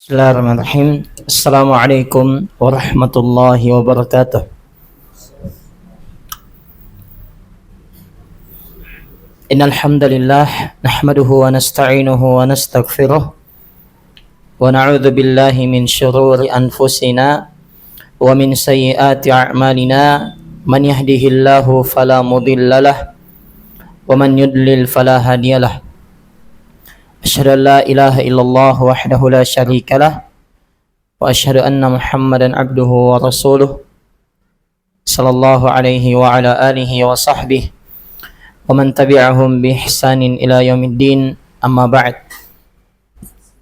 Bismillahirrahmanirrahim. Assalamualaikum warahmatullahi wabarakatuh. Innal hamdalillah nahmaduhu wa nasta'inuhu wa nastaghfiruh wa na'udzu billahi min shururi anfusina wa min sayyiati a'malina. Man yahdihillahu fala mudhillalah wa man yudlil fala hadiyalah. Asyhadu an la ilaha illallah wahdahu la syarikalah wa asyhadu anna Muhammadan abduhu wa rasuluh sallallahu alaihi wa ala alihi wa sahbihi wa man tabi'ahum bi ihsanin ila yaumiddin, amma ba'd.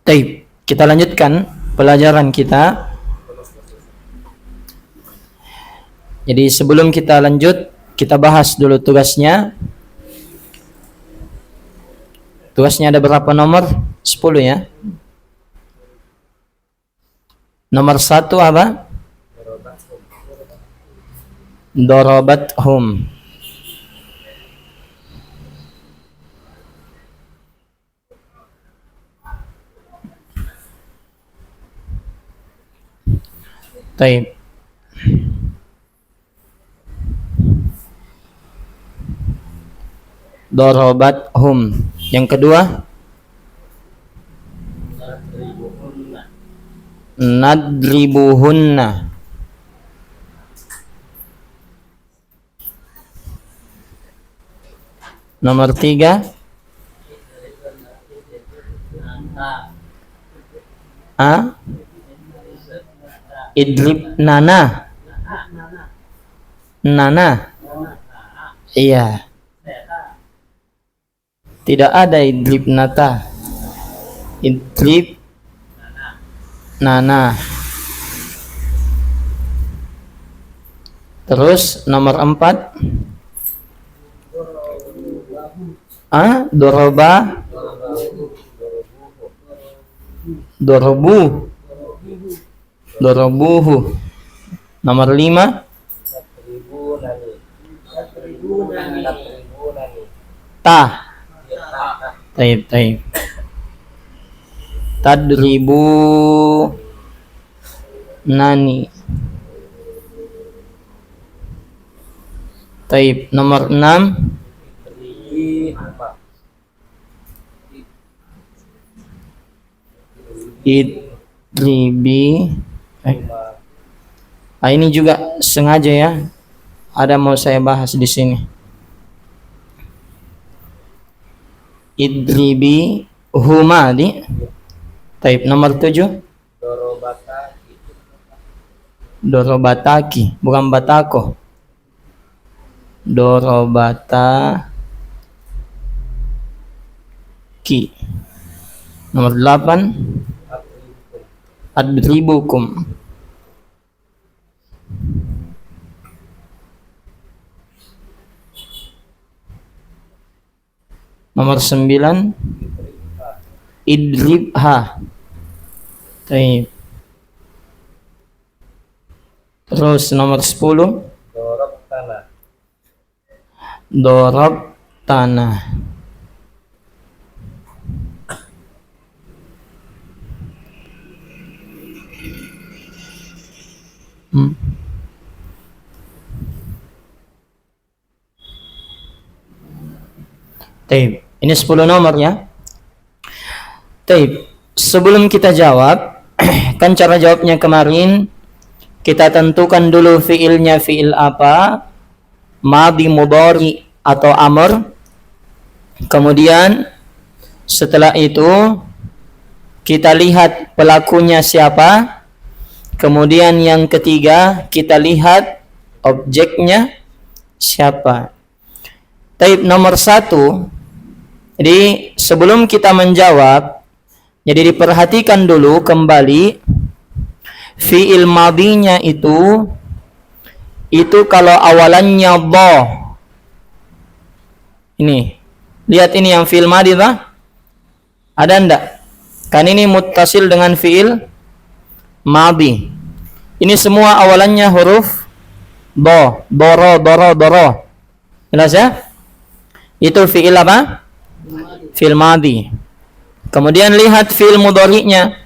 Baik, kita lanjutkan pelajaran kita. Jadi sebelum kita lanjut, kita bahas dulu tugasnya. Tugasnya ada berapa nomor? 10 ya. Nomor 1 apa? Dorobathum. Baik. Dorobathum. Yang kedua, nadribuhunna. Nomor 3, idrib nana. Nana. Iya. Tidak ada idrib nata. Idrib nana. Terus nomor 4, doroba. Dorobu. Dorobuhu. Nomor 5, ta. Taib. Tadribu nani. Taib. Nomor 6, idribi. Ini juga sengaja ya, ada mau saya bahas di sini. Idribi huma di. Taib. Nomor 7, dorobataki, bukan batako. Dorobataki. Nomor 8, adribukum. Nomor 9, idribha. Taib. Terus nomor 10, dorob tanah. Taib. Ini 10 nomor ya. Taib. Sebelum kita jawab, kan cara jawabnya kemarin kita tentukan dulu fiilnya fiil apa, madhi, mudhari atau amr. Kemudian setelah itu kita lihat pelakunya siapa. Kemudian yang ketiga kita lihat objeknya siapa. Taib. Nomor 1. Jadi sebelum kita menjawab, jadi diperhatikan dulu kembali fiil madhinya itu kalau awalannya dha. Ini. Lihat ini yang fiil madhi lah. Ada enggak? Kan ini muttasil dengan fiil madhi. Ini semua awalannya huruf dha. Doro. Jelas ya? Itu fiil apa? Fiil madhi. Kemudian lihat fiil mudhari'nya.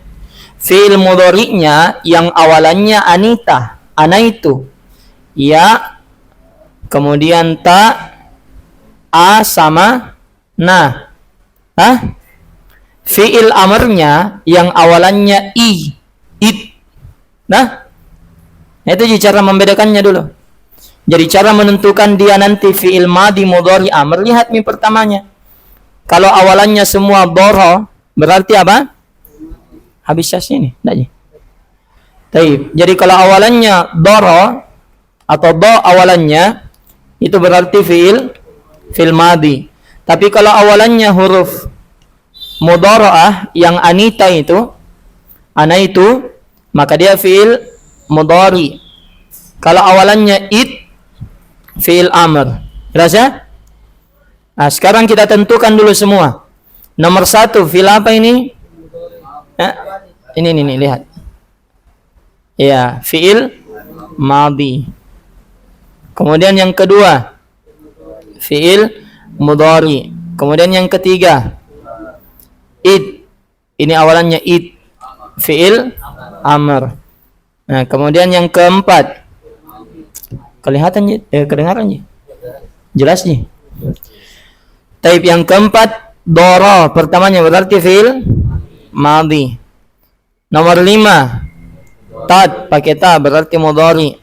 fi'il mudhari'nya yang awalannya anita, anaitu, ya, kemudian ta, a sama na. Fi'il amarnya yang awalannya i, it. Nah, itu cara membedakannya dulu. Jadi cara menentukan dia nanti fi'il madi mudhari amr, lihat nih pertamanya. Kalau awalannya semua doro, berarti apa? Habis syasnya nih, jadi kalau awalannya doro atau do awalannya, itu berarti fi'il madi. Tapi kalau awalannya huruf mudhara'ah yang anita itu, ana itu, maka dia fi'il mudhari. Kalau awalannya it, fi'il amr. Jelas ya? Nah, sekarang kita tentukan dulu semua. Nomor 1 fi'il apa ini? Ini lihat. Ya, fi'il madi. Kemudian yang kedua fi'il mudhari. Kemudian yang ketiga it. Ini awalannya it, fi'il amr. Nah, kemudian yang keempat, kelihatan kedengaran ya? Jelas nih. Taib yang keempat doro, pertamanya berarti fi'il madi. Nomor 5 tad, pakai ta, berarti mudhari.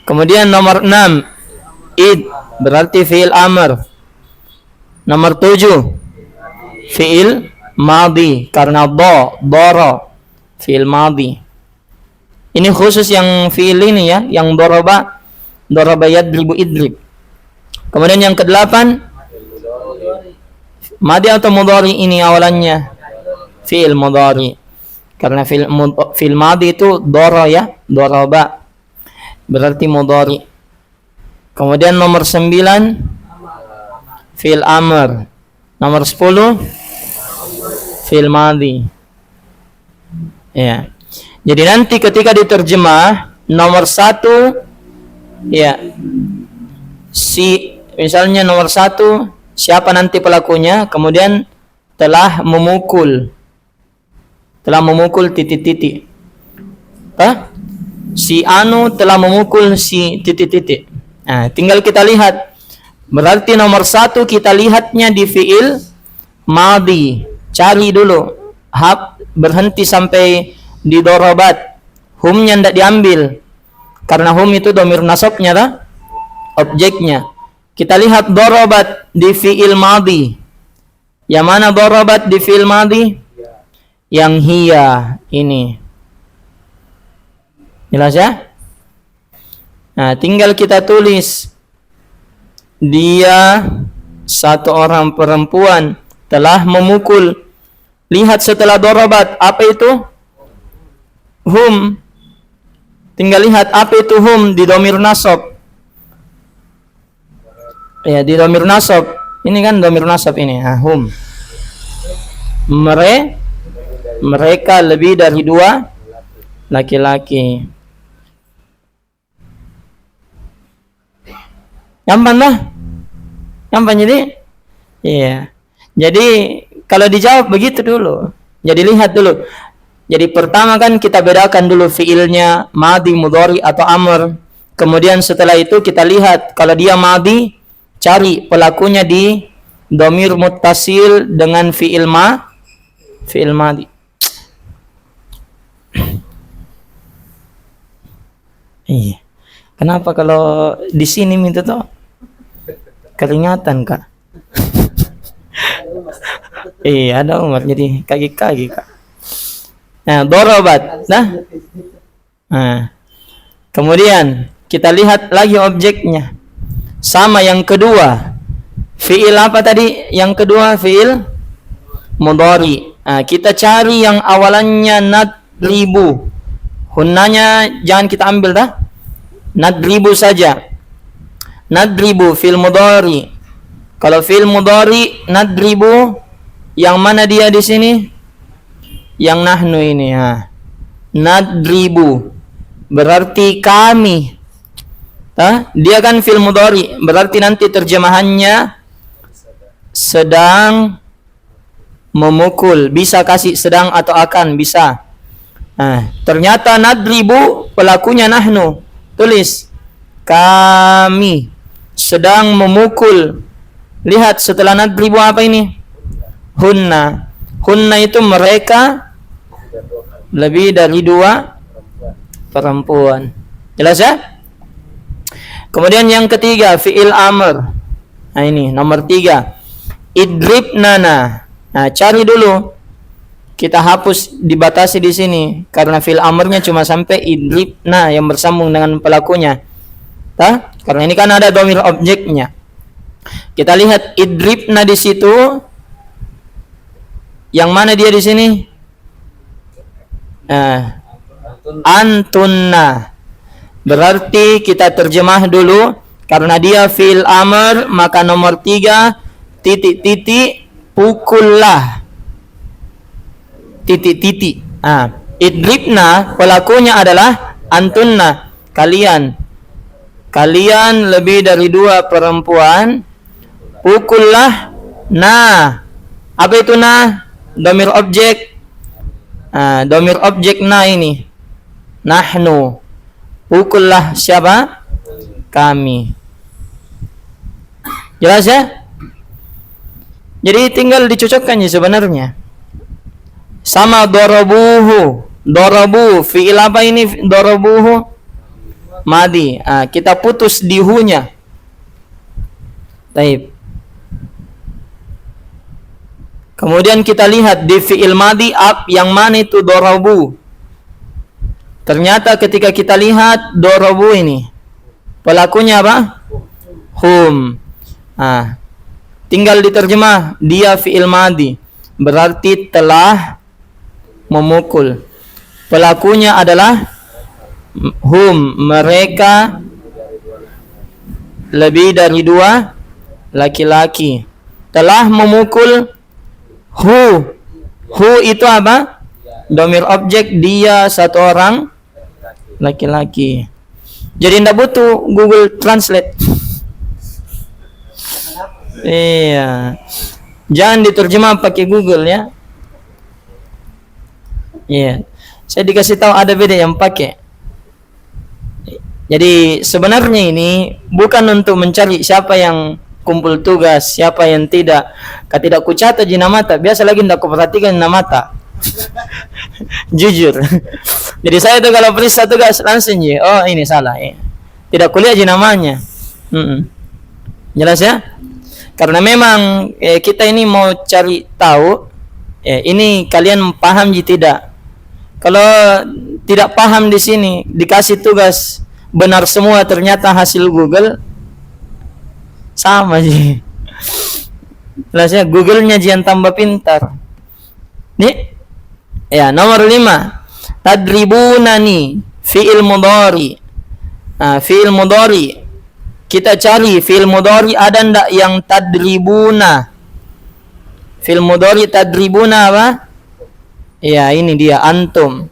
Kemudian nomor 6 id, berarti fi'il amr. Nomor 7 fi'il madi, karena doro, fi'il madi. Ini khusus yang fi'il ini ya, yang doroba yadribu idrib. Kemudian yang ke-8 madi atau mudhari, ini awalannya fi'il mudhari. Karena fi'il madi itu doro ya, doroba, berarti mudhari. Kemudian nomor 9 fi'il amr. Nomor 10 fi'il madi. Ya. Jadi nanti ketika diterjemah nomor 1 ya, misalnya nomor 1 siapa nanti pelakunya, kemudian telah memukul titik-titik. Si anu telah memukul si titik-titik. Nah, tinggal kita lihat. Berarti nomor 1 kita lihatnya di fi'il madi. Cari dulu. Berhenti sampai di dorobat. Humnya tidak diambil. Karena hum itu dhamir nasabnya lah, objeknya. Kita lihat dorobat di fi'il madi. Yang mana dorobat di fi'il madi? Yang hiya ini. Jelas ya? Nah, tinggal kita tulis dia satu orang perempuan telah memukul. Lihat setelah dorobat, apa itu? Hum. Tinggal lihat apa itu hum di dhamir nasab. Ya, di dhamir nasab. Ini kan dhamir nasab ini. Hum. Mereka lebih dari 2 laki-laki. Gampang jadi? Iya. Jadi kalau dijawab begitu dulu. Jadi lihat dulu. Jadi pertama kan kita bedakan dulu fiilnya madi, mudhari atau amr. Kemudian setelah itu kita lihat kalau dia madi, cari pelakunya di dhamir muttasil dengan fiil madi. Iya. Kenapa kalau di sini minta tuh keringatan kak? Iya, ada Umar jadi kaki kak. Nah, dorobat. Nah, kemudian kita lihat lagi objeknya. Sama yang kedua. Fiil apa tadi? Yang kedua fiil mudhari. Nah, kita cari yang awalannya nadribu. Hunnanya jangan kita ambil dah. Nadribu saja. Nadribu fi'il mudhari. Kalau fi'il mudhari nadribu, yang mana dia di sini? Yang nahnu ini. Nadribu berarti kami. Dia kan fi'il mudhari, berarti nanti terjemahannya sedang memukul, bisa kasih sedang atau akan, bisa. Ternyata nadribu pelakunya nahnu. Tulis kami sedang memukul. Lihat setelah nadribu apa ini? Hunna. Hunna itu mereka, lebih dari 2 perempuan. Jelas ya? Kemudian yang ketiga fi'il amr. Nah ini nomor 3. Idribnana. Nah cari dulu. Kita hapus, dibatasi di sini karena fi'il amrnya cuma sampai idribna yang bersambung dengan pelakunya. Karena ini kan ada dhamir objeknya. Kita lihat idribna di situ. Yang mana dia di sini? Antunna. Berarti kita terjemah dulu karena dia fi'il amr, maka nomor 3 titik-titik pukullah. Titik-titik. Idribna pelakunya adalah antunna, kalian. Kalian lebih dari 2 perempuan, pukullah. Nah, apa itu nah? Dhamir objek. Dhamir objek nah ini. Nahnu. Pukullah siapa? Kami. Jelas ya? Jadi tinggal dicocokkan ya sebenarnya. Sama darabuhu. Darabu fi'il apa ini? Darabuhu madi. Kita putus di hu-nya. Taib. Kemudian kita lihat di fi'il madi yang mana itu darabu. Ternyata ketika kita lihat darabu ini pelakunya apa? Hum. Tinggal diterjemah, dia fi'il madi. Berarti telah memukul. Pelakunya adalah hum, mereka, lebih dari 2 laki-laki. Telah memukul hu. Hu itu apa? Dhamir objek, dia, 1 orang laki-laki. Jadi tidak butuh Google Translate. Iya. Jangan diterjemah pakai Google ya. Iya. Saya dikasih tahu ada beda yang pakai. Jadi sebenarnya ini bukan untuk mencari siapa yang kumpul tugas, siapa yang tidak. Tidak kucatat di mata. Biasa lagi tidak kuperhatikan di mata. Jujur. Jadi saya tuh kalau periksa tugas langsung ya, oh ini salah ya. Tidak kuliah di namanya. Jelas ya? Karena memang kita ini mau cari tahu ini kalian paham ji tidak? Kalau tidak paham di sini dikasih tugas benar semua ternyata hasil Google sama ji. Jelas ya, Google-nya jangan tambah pintar. Nih. Ya, nomor 5. Tadribunani fi'il mudhari. Fi'il mudhari. Kita cari fi'il mudhari ada ndak yang tadribuna? Fi'il mudhari tadribuna apa? Ya, ini dia antum.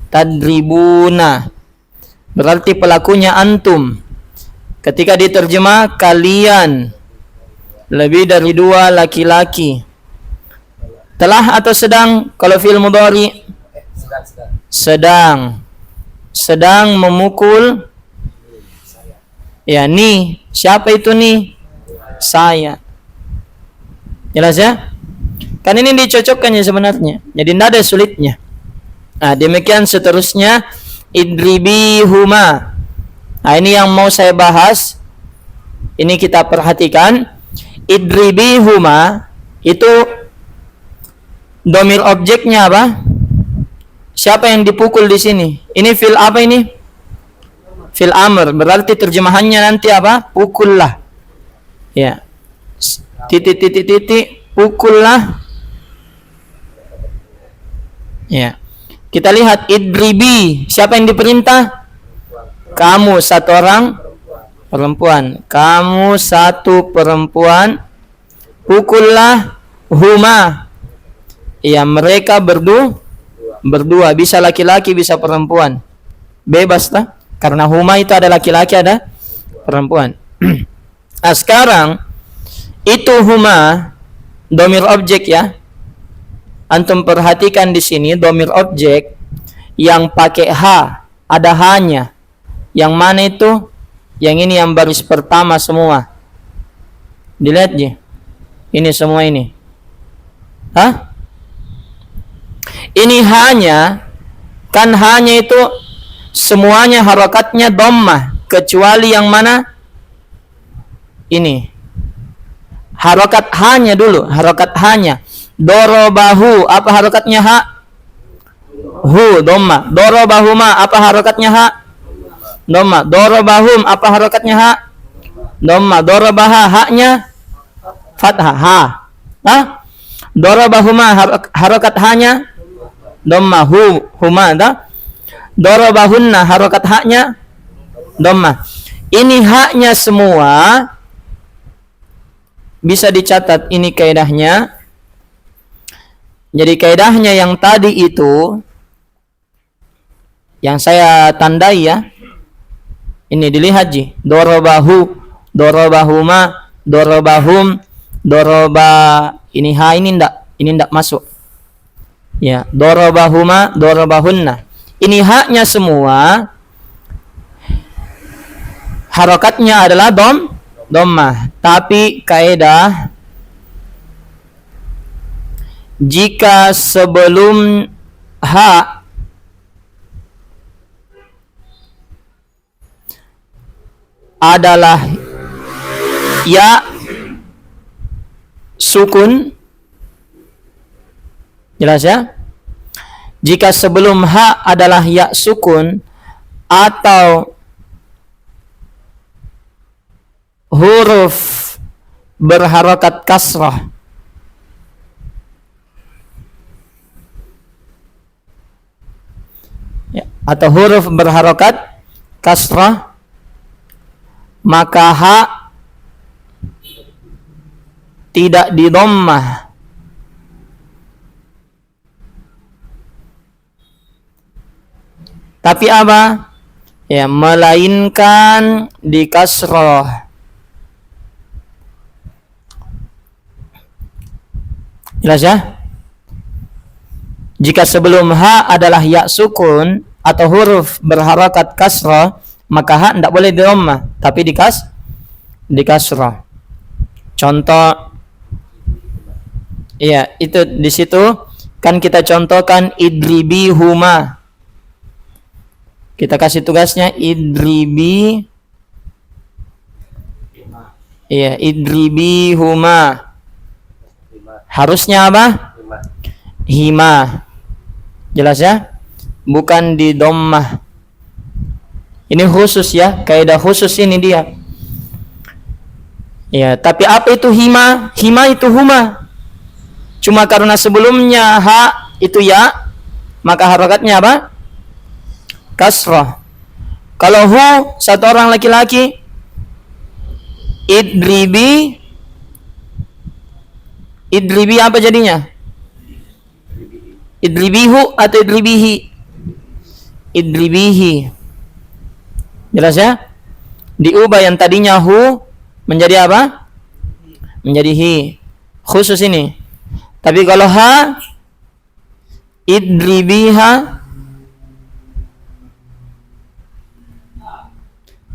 Tadribuna. Berarti pelakunya antum. Ketika diterjemah kalian, lebih dari 2 laki-laki. Telah atau sedang? Kalau fi'il mudhari sedang. Sedang memukul. Ya, nih. Siapa itu nih? Saya. Jelas ya? Kan ini dicocokkan ya sebenarnya. Jadi tidak ada sulitnya. Demikian seterusnya. Idribihuma. Ini yang mau saya bahas. Ini kita perhatikan. Idribihuma itu dhamir objeknya apa? Siapa yang dipukul di sini? Ini fil apa ini? Fil amr. Berarti terjemahannya nanti apa? Pukullah. Ya. Titik pukullah. Ya. Kita lihat idribi. Siapa yang diperintah? Kamu 1 orang perempuan. Kamu 1 perempuan. Pukullah huma. Ya, mereka berdua. Bisa laki-laki, bisa perempuan. Bebas lah. Karena huma itu ada laki-laki, ada perempuan. Sekarang itu huma Domir objek ya. Antum perhatikan di sini domir objek yang pakai H, ada H-nya. Yang mana itu? Yang ini yang baris pertama semua. Dilihat je. Ini semua ini. Hah? Ini H-nya, kan H-nya itu semuanya harokatnya dhammah kecuali yang mana? Ini. Harokat H-nya dulu, harokat H-nya. Dorobahu, apa harokatnya H? Hu, dhammah. Dorobahuma, apa harokatnya H? Dhammah. Dorobahum, apa harokatnya H? Dhammah. Dorobaha, H-nya fathah, H. Hah? Dorobahuma, harokat H-nya dhammah, hu, huma, dah. Dorobahunna, harokat H-nya dhammah. Ini H-nya semua bisa dicatat, ini kaidahnya. Jadi kaidahnya yang tadi itu yang saya tandai ya. Ini dilihat ji. Dorobahu, dorobahuma, dorobahum, doroba, ini ha ini ndak masuk. Ya, dorobahuma, dorobahunna. Ini haknya semua harokatnya adalah dhammah. Tapi kaidah jika sebelum H adalah ya sukun, jelas ya? Jika sebelum H adalah ya sukun atau huruf berharokat kasrah, ya, atau huruf berharokat kasrah, maka H tidak didhammah. Tapi apa? Ya, melainkan di kasrah. Jelas ya? Jika sebelum H adalah ya sukun atau huruf berharokat kasrah, maka H tidak boleh didhammah, tapi di kasrah. Contoh, iya itu di situ kan kita contohkan idribihuma. Kita kasih tugasnya idribi, iya idribihuma. Harusnya apa? Hima. Jelas ya? Bukan di dhammah. Ini khusus ya, kaidah khusus ini dia. Ya, tapi apa itu hima? Hima itu huma. Cuma karena sebelumnya H itu ya, maka harokatnya apa? Kasrah. Kalau hu, satu orang laki-laki, idribi apa jadinya? Idribihu atau idribihi? Idribihi. Jelas ya? Diubah yang tadinya hu menjadi apa? Menjadi hi. Khusus ini. Tapi kalau ha, idribiha,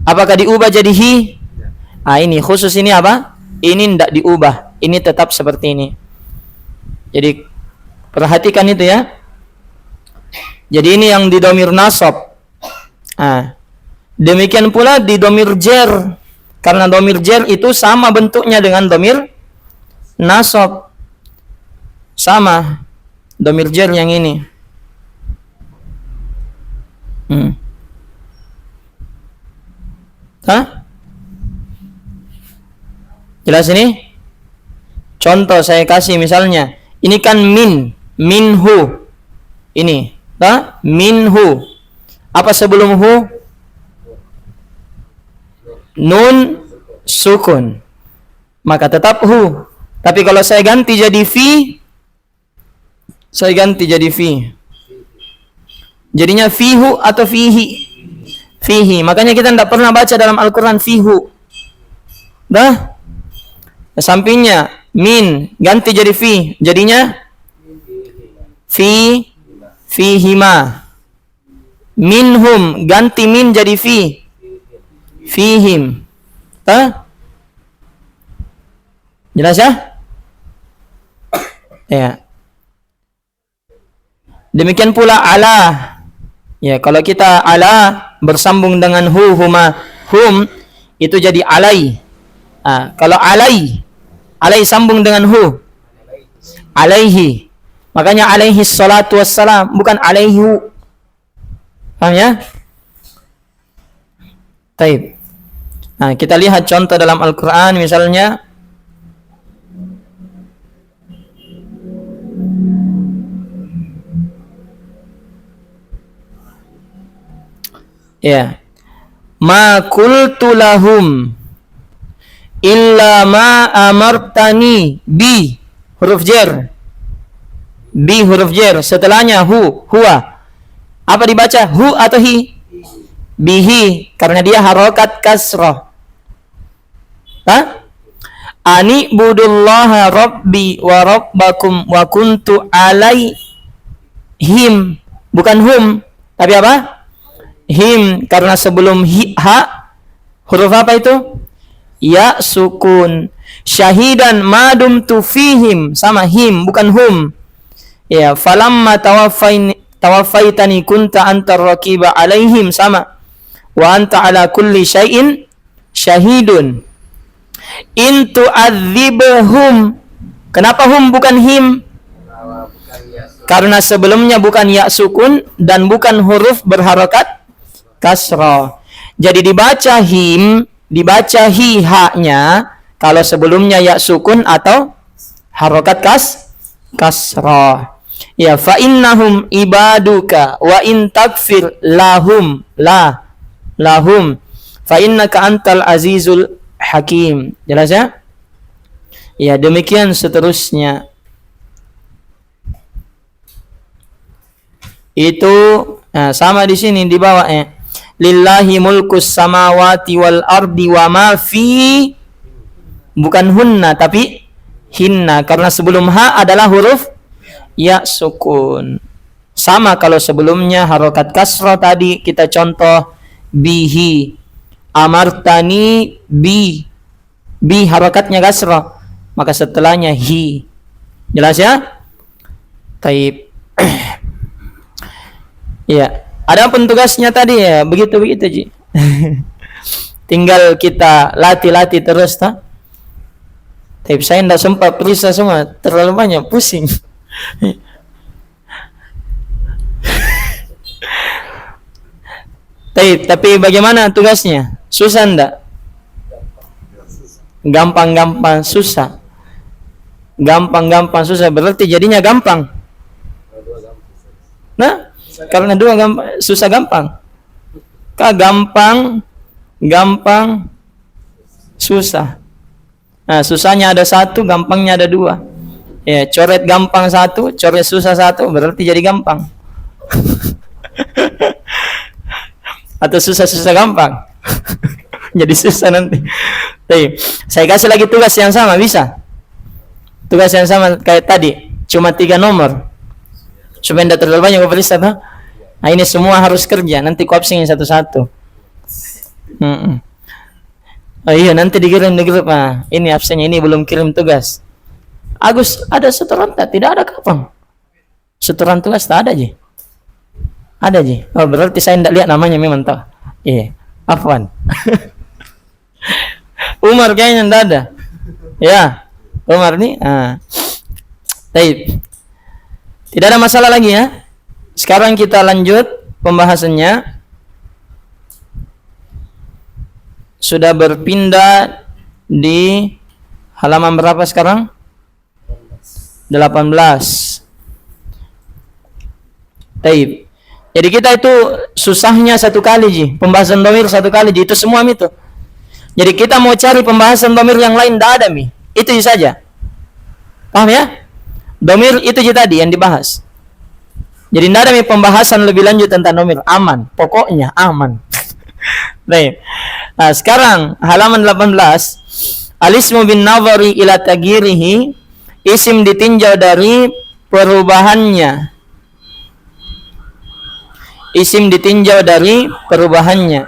apakah diubah jadi hi? Ah, ini khusus ini apa? Ini tidak diubah. Ini tetap seperti ini. Jadi perhatikan itu ya. Jadi ini yang di dhamir nasab. Demikian pula di dhamir jar. Karena dhamir jar itu sama bentuknya dengan dhamir nasab. Sama. Dhamir jar yang ini. Jelas ini? Contoh saya kasih misalnya, ini kan minhu. Ini, minhu. Apa sebelum hu? Nun sukun. Maka tetap hu. Tapi kalau saya ganti jadi fi, jadinya fihu atau fihi. Fihi. Makanya kita tidak pernah baca dalam Al-Quran fihu. Sampingnya min ganti jadi fi, jadinya fihima. Minhum ganti min jadi fihim. Jelas ya? Ya. Demikian pula ala. Ya, kalau kita ala bersambung dengan huma, hum itu jadi alai. Kalau alai sambung dengan alaihi. Makanya alaihi salatu wassalam, bukan alaihu. Paham ya? Taib. Kita lihat contoh dalam Al-Quran misalnya. Ya. Ma qultu lahum illa ma amartani bi, huruf jar. Bi huruf jar, setelahnya huwa. Apa dibaca? Hu atau hi? Bihi, karena dia harokat kasrah. Ani budullaha rabbi wa rabbakum wa kuntu alaihim, bukan hum, tapi apa? Him, karena sebelum ha huruf apa itu? Ya sukun. Syahidan madum tu fihim, sama him, bukan hum. Ya, falamma tawaffaitani kunta antar raqiba alaihim, sama. Wa anta ala kulli syai'in syahidun. In tu'adzibhum. Kenapa hum bukan him? Karena sebelumnya bukan ya sukun dan bukan huruf berharokat kasrah. Jadi dibaca him, dibaca hi ha-nya kalau sebelumnya ya sukun atau harokat kasrah. Ya, fa innahum ibaduka wa in takfir lahum lahum fa innaka antal azizul hakim. Jelas ya? Ya, demikian seterusnya. Itu sama di sini di bawah lillahi mulkus samawati wal ardi wa ma fi, bukan hunna tapi hinna, karena sebelum ha adalah huruf ya sukun. Sama kalau sebelumnya harokat kasrah tadi kita contoh bihi, amartani bi harokatnya kasrah, maka setelahnya hi. Jelas ya? Taib. Ya, ada pun tugasnya tadi ya begitu Ji. Tinggal kita latih terus ta. Taib, saya tidak sempat periksa semua, terlalu banyak, pusing. Tapi bagaimana tugasnya? Susah enggak? Gampang-gampang susah. Gampang-gampang susah berarti jadinya gampang. Nah, karena dua gampang, susah gampang. Gampang susah. Nah, susahnya ada satu, gampangnya ada dua. Ya, coret gampang satu, coret susah satu, berarti jadi gampang. Atau susah gampang. Jadi susah nanti. Saya kasih lagi tugas yang sama, bisa? Tugas yang sama kayak tadi, cuma 3 nomor. Supaya tidak terlalu banyak periksa tuh. Nah, ini semua harus kerja, nanti ku absengin satu-satu. Oh iya, nanti dikirim di grup. Nah, ini absennya, ini belum kirim tugas. Agus, ada setoran tak? Tidak ada, kapan? Setoran tugas tak ada, Ji? Ada, Ji? Oh, berarti saya tidak lihat namanya memang tahu. Iya, Afwan. Umar kayaknya tidak ada. Ya, Umar nih. Baik. Tidak ada masalah lagi ya. Sekarang kita lanjut pembahasannya. Sudah berpindah di halaman berapa sekarang? 18. Taib. Jadi kita itu susahnya satu kali, Ji. Pembahasan dhamir satu kali, Ji. Itu semua itu. Jadi kita mau cari pembahasan dhamir yang lain, tidak ada, Mi. Itu saja. Paham ya? Dhamir itu Ji tadi yang dibahas. Jadi tidak ada pembahasan lebih lanjut tentang dhamir. Aman. Pokoknya aman. Baik. Nah, sekarang halaman 18. Alismu bin nazari ila tagirihi, isim ditinjau dari perubahannya. Isim ditinjau dari perubahannya.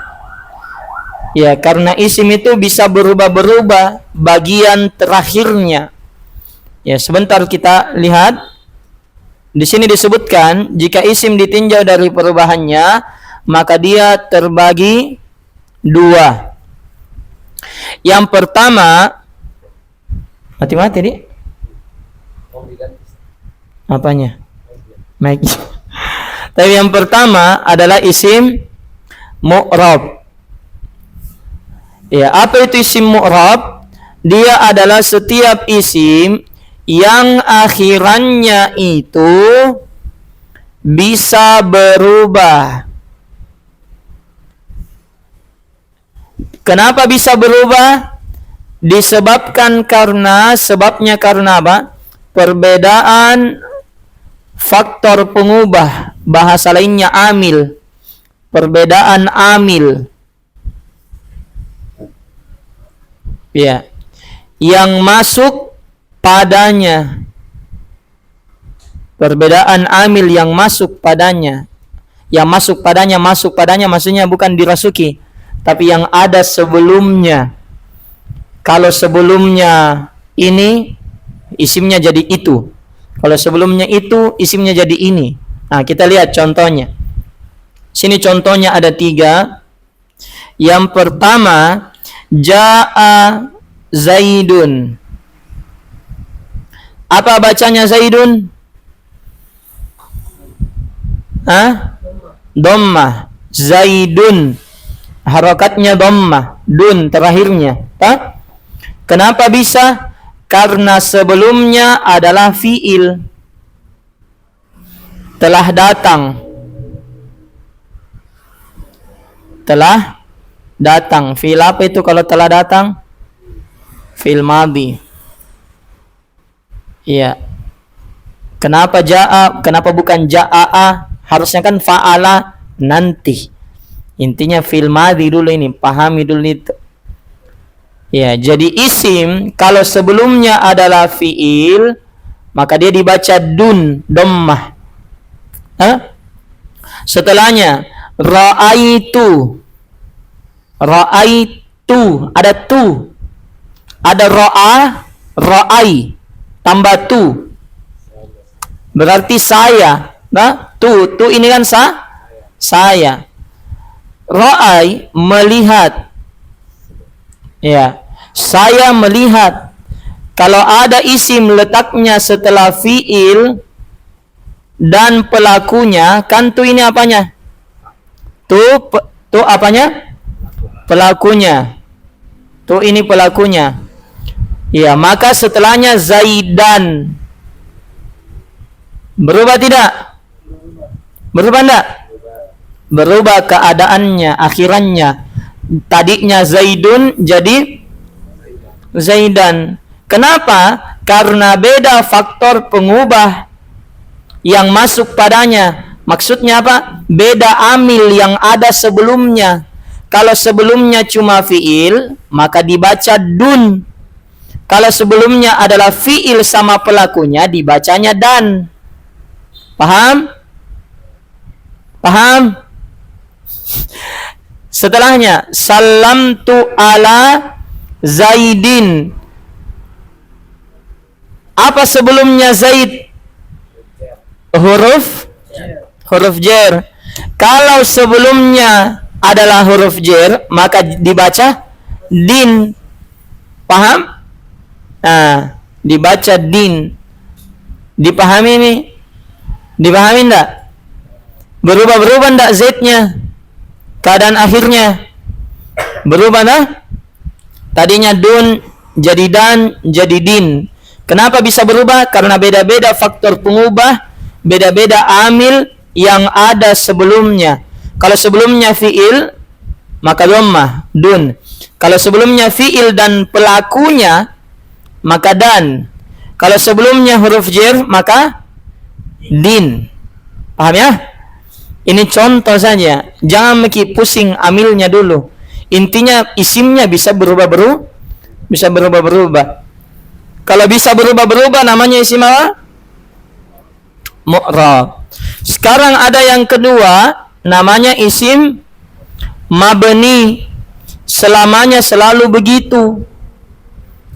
Ya, karena isim itu bisa berubah-berubah bagian terakhirnya. Ya, sebentar kita lihat. Di sini disebutkan jika isim ditinjau dari perubahannya, maka dia terbagi dua. Yang pertama, mati-mati nih. Apanya? Mic. Tapi yang pertama adalah isim mu'rab. Ya, apa itu isim mu'rab? Dia adalah setiap isim yang akhirannya itu bisa berubah. Kenapa bisa berubah? Disebabkan sebabnya karena apa? Perbedaan faktor pengubah, bahasa lainnya amil. Perbedaan amil. Ya. Yang masuk padanya. Perbedaan amil yang masuk padanya. Yang masuk padanya maksudnya bukan dirasuki, tapi yang ada sebelumnya. Kalau sebelumnya ini, isimnya jadi itu. Kalau sebelumnya itu, isimnya jadi ini. Nah, kita lihat contohnya. Sini contohnya ada 3. Yang pertama, Ja'a Zaidun. Apa bacanya Zaidun? Dhammah. Zaidun. Harakatnya dhammah. Dun terakhirnya. Kenapa bisa? Karena sebelumnya adalah fi'il. Telah datang. Telah datang. Fi'il apa itu kalau telah datang? Fi'il madhi. Iya. Kenapa ja'a? Kenapa bukan ja'a? Harusnya kan fa'ala nanti. Intinya fi'il madhi dulu ini. Pahami dulu itu. Ya, jadi isim kalau sebelumnya adalah fi'il, maka dia dibaca dun, dhammah. Setelahnya ra'aitu. Ra'aitu, ada tu. Ada ra'ai. Tambah tu. Berarti saya. Tu ini kan saya. Ra'ai melihat. Ya, saya melihat. Kalau ada isim letaknya setelah fi'il dan pelakunya, kan tu ini apanya? Tu apanya? Pelakunya. Tu ini pelakunya. Ya, maka setelahnya Zaidan. Berubah tidak? Berubah tidak? Berubah keadaannya, akhirannya. Tadinya Zaidun jadi Zaidan. Kenapa? Karena beda faktor pengubah yang masuk padanya. Maksudnya apa? Beda amil yang ada sebelumnya. Kalau sebelumnya cuma fi'il, maka dibaca dun. Kalau sebelumnya adalah fi'il sama pelakunya, dibacanya dan. Paham? Paham? Setelahnya, salamtu ala Zaidin. Apa sebelumnya Zaid? Huruf jer. Kalau sebelumnya adalah huruf jer, maka dibaca din. Paham? Nah, dibaca din. Dipahami ini? Dipahami enggak? Berubah-berubah enggak Z-nya? Keadaan akhirnya berubah dah? Tadinya dun jadi dan jadi din. Kenapa bisa berubah? Karena beda-beda faktor pengubah, beda-beda amil yang ada sebelumnya. Kalau sebelumnya fi'il, maka dhammah, dun. Kalau sebelumnya fi'il dan pelakunya, maka dan. Kalau sebelumnya huruf jer, maka din. Paham ya? Ini contoh saja. Jangan pusing amilnya dulu. Intinya isimnya bisa berubah-berubah. Bisa berubah-berubah. Kalau bisa berubah-berubah namanya isim apa? Mu'rab. Sekarang ada yang kedua, namanya isim mabni. Selamanya selalu begitu.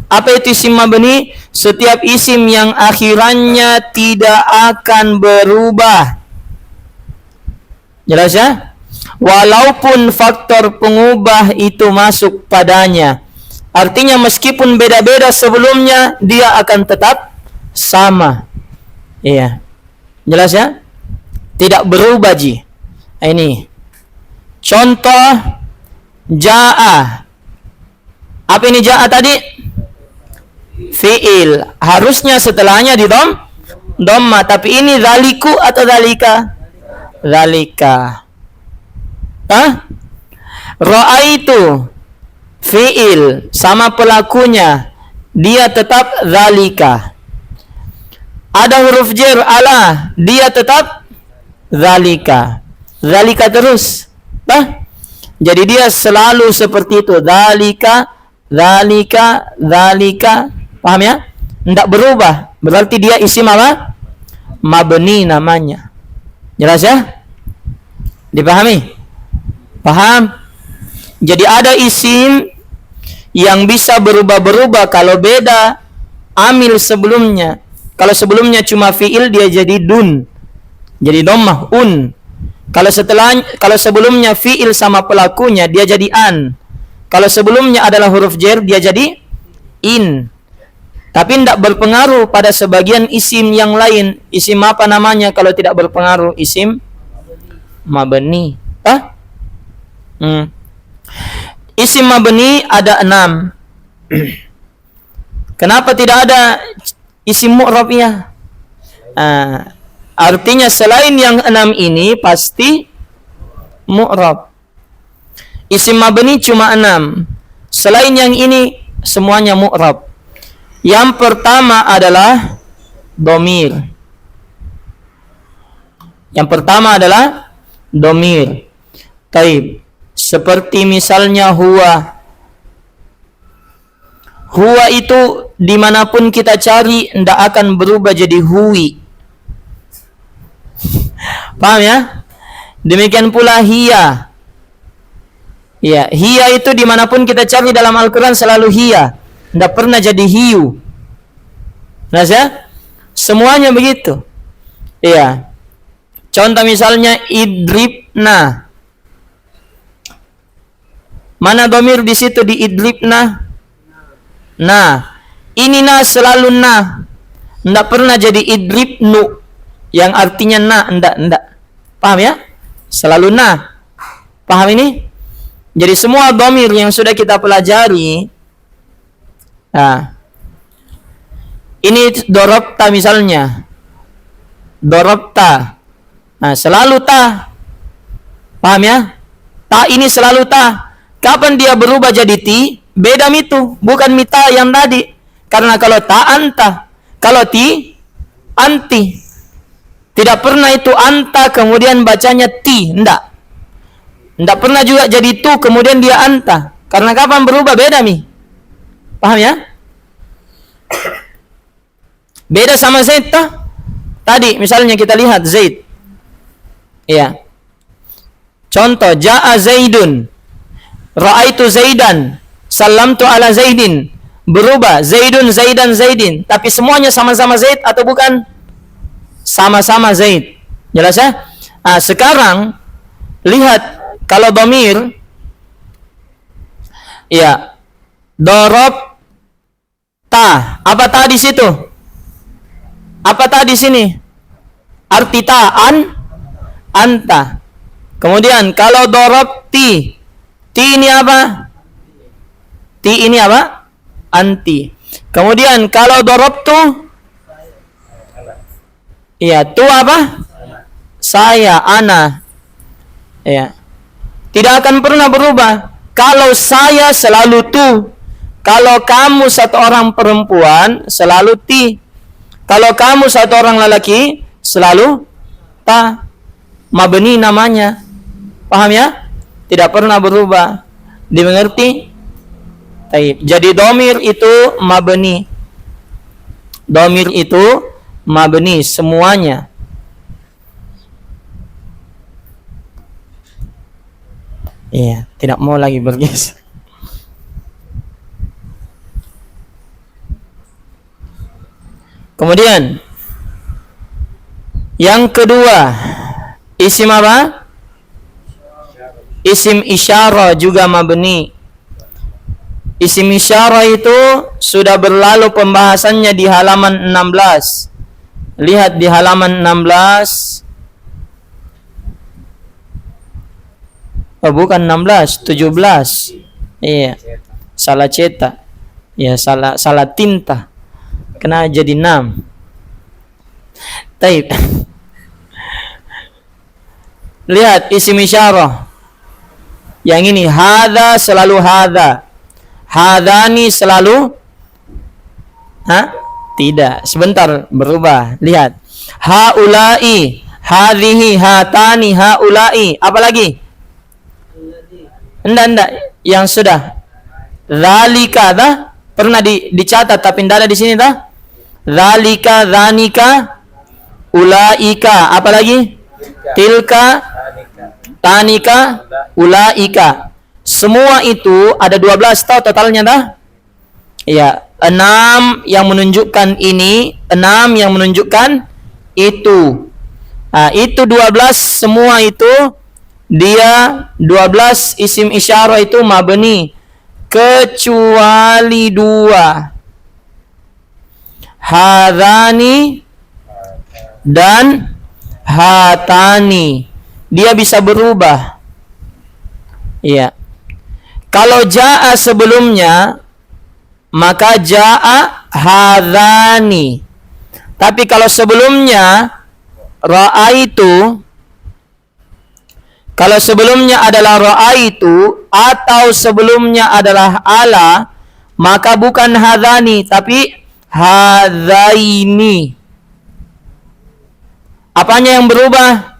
Apa itu isim mabni? Setiap isim yang akhirannya tidak akan berubah. Jelas ya? Walaupun faktor pengubah itu masuk padanya. Artinya meskipun beda-beda sebelumnya, dia akan tetap sama. Iya. Jelas ya? Tidak berubah ji. Ini contoh ja'a. Apa ini ja'a tadi? Fi'il. Harusnya setelahnya di dhamma, tapi ini zaliku atau zalika? Zalika. Ra'aitu fi'il sama pelakunya, dia tetap zalika. Ada huruf jar ala, dia tetap zalika. Zalika terus. Jadi dia selalu seperti itu. Zalika, zalika, zalika. Paham ya? Tidak berubah. Berarti dia isim apa? Mabni namanya. Jelas ya? Dipahami? Paham? Jadi ada isim yang bisa berubah-berubah kalau beda amil sebelumnya. Kalau sebelumnya cuma fi'il, dia jadi dun. Jadi dhammah un. Kalau sebelumnya fi'il sama pelakunya, dia jadi an. Kalau sebelumnya adalah huruf jar, dia jadi in. Tapi tidak berpengaruh pada sebagian isim yang lain. Isim apa namanya kalau tidak berpengaruh? Isim mabni. Isim mabni ada 6. Kenapa tidak ada isim mu'rabnya? Artinya selain yang 6 ini pasti mu'rab. Isim mabni cuma 6. Selain yang ini semuanya mu'rab. Yang pertama adalah dhamir. Yang pertama adalah dhamir. Taib. Seperti misalnya huwa. Huwa itu dimanapun kita cari tidak akan berubah jadi huwi. Paham ya? Demikian pula hiya. Ya, hiya itu dimanapun kita cari dalam Al-Quran selalu hiya. Tidak pernah jadi hiu. Nah ya? Semuanya begitu. Iya. Contoh misalnya idribna. Mana dhamir di situ di idribna? Nah, ini na selalu na. Tidak pernah jadi idribnu yang artinya na, enggak. Paham ya? Selalu na. Paham ini? Jadi semua dhamir yang sudah kita pelajari. Nah, ini dorobta misalnya. Dorobta. Nah, selalu ta. Paham ya? Ta ini selalu ta. Kapan dia berubah jadi ti? Beda mitu, bukan mita yang tadi. Karena kalau ta anta, kalau ti anti. Tidak pernah itu anta kemudian bacanya ti, enggak. Enggak pernah juga jadi tu kemudian dia anta. Karena kapan berubah beda mi. Paham ya? Beda sama Zaid toh? Tadi misalnya kita lihat Zaid. Iya. Contoh jaa Zaidun. Ra'aitu Zaidan. Salamtu ala Zaidin. Berubah Zaidun, Zaidan, Zaidin. Tapi semuanya sama-sama Zaid atau bukan? Sama-sama Zaid. Jelas ya? Nah, sekarang lihat kalau dhamir. Iya. Dorob ta. Apa ta di situ? Apa ta di sini? Arti ta anta. Kemudian kalau dorob ti ini apa? Ti ini apa? Anti. Kemudian kalau dorob tu, iya tu apa? Saya, ana. Ya. Tidak akan pernah berubah. Kalau saya selalu tu. Kalau kamu satu orang perempuan selalu ti. Kalau kamu satu orang lelaki selalu ta. Mabni namanya. Paham ya? Tidak pernah berubah. Dimengerti? Taib. Jadi domir itu mabni. Domir itu mabni semuanya. Iya, tidak mau lagi bergeser. Kemudian yang kedua, isim apa? Isim isyarah juga mabni. Isim isyarah itu sudah berlalu pembahasannya di halaman 16. Lihat di halaman 16. Oh, bukan 16, 17. Iya. Salah cetak. Ya, salah tinta. Kena jadi 6. Taib. Lihat isim isyarah. Yang ini hadza selalu hadza. Hadani selalu tidak. Sebentar berubah. Lihat. Haulai, hadhihi, hatani, haulai. Apa lagi? Enggak. Yang sudah. Zalika dah pernah dicatat tapi tidak ada di sini dah. Zalika, zanika, ulaika. Apa lagi? Tilka, tanika, ulaika. Semua itu ada 12 tahu totalnya dah? Ya, 6 yang menunjukkan ini, 6 yang menunjukkan itu. Nah, itu 12 semua itu dia 12 isim isyarah itu mabni kecuali 2. Hadani dan hatani. Dia bisa berubah. Iya. Kalau jaa sebelumnya maka jaa hadani. Tapi kalau sebelumnya ra'aitu, kalau sebelumnya adalah ra'aitu atau sebelumnya adalah ala, maka bukan hadani tapi hadzaini. Apanya yang berubah?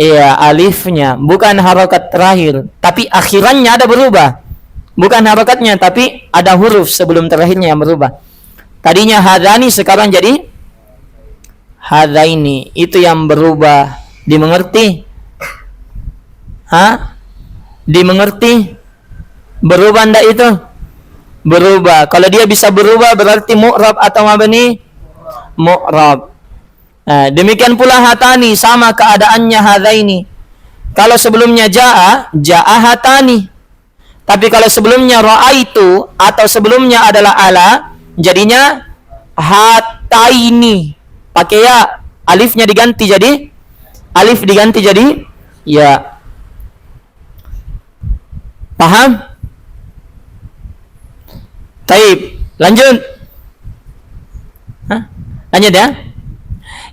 Iya, alifnya, bukan harokat terakhir, tapi akhirannya ada berubah. Bukan harokatnya, tapi ada huruf sebelum terakhirnya yang berubah. Tadinya hadzani, sekarang jadi hadzaini. Itu yang berubah. Dimengerti? Dimengerti? Berubah ndak itu? Berubah. Kalau dia bisa berubah berarti mu'rab atau mabni? Mu'rab. Nah, demikian pula hatani, sama keadaannya hadzaini. Kalau sebelumnya jaa hatani. Tapi kalau sebelumnya ra'aitu atau sebelumnya adalah ala, jadinya hataini. Pakai ya, alifnya diganti jadi ya. Paham? Taib. Lanjut. Lanjut ya.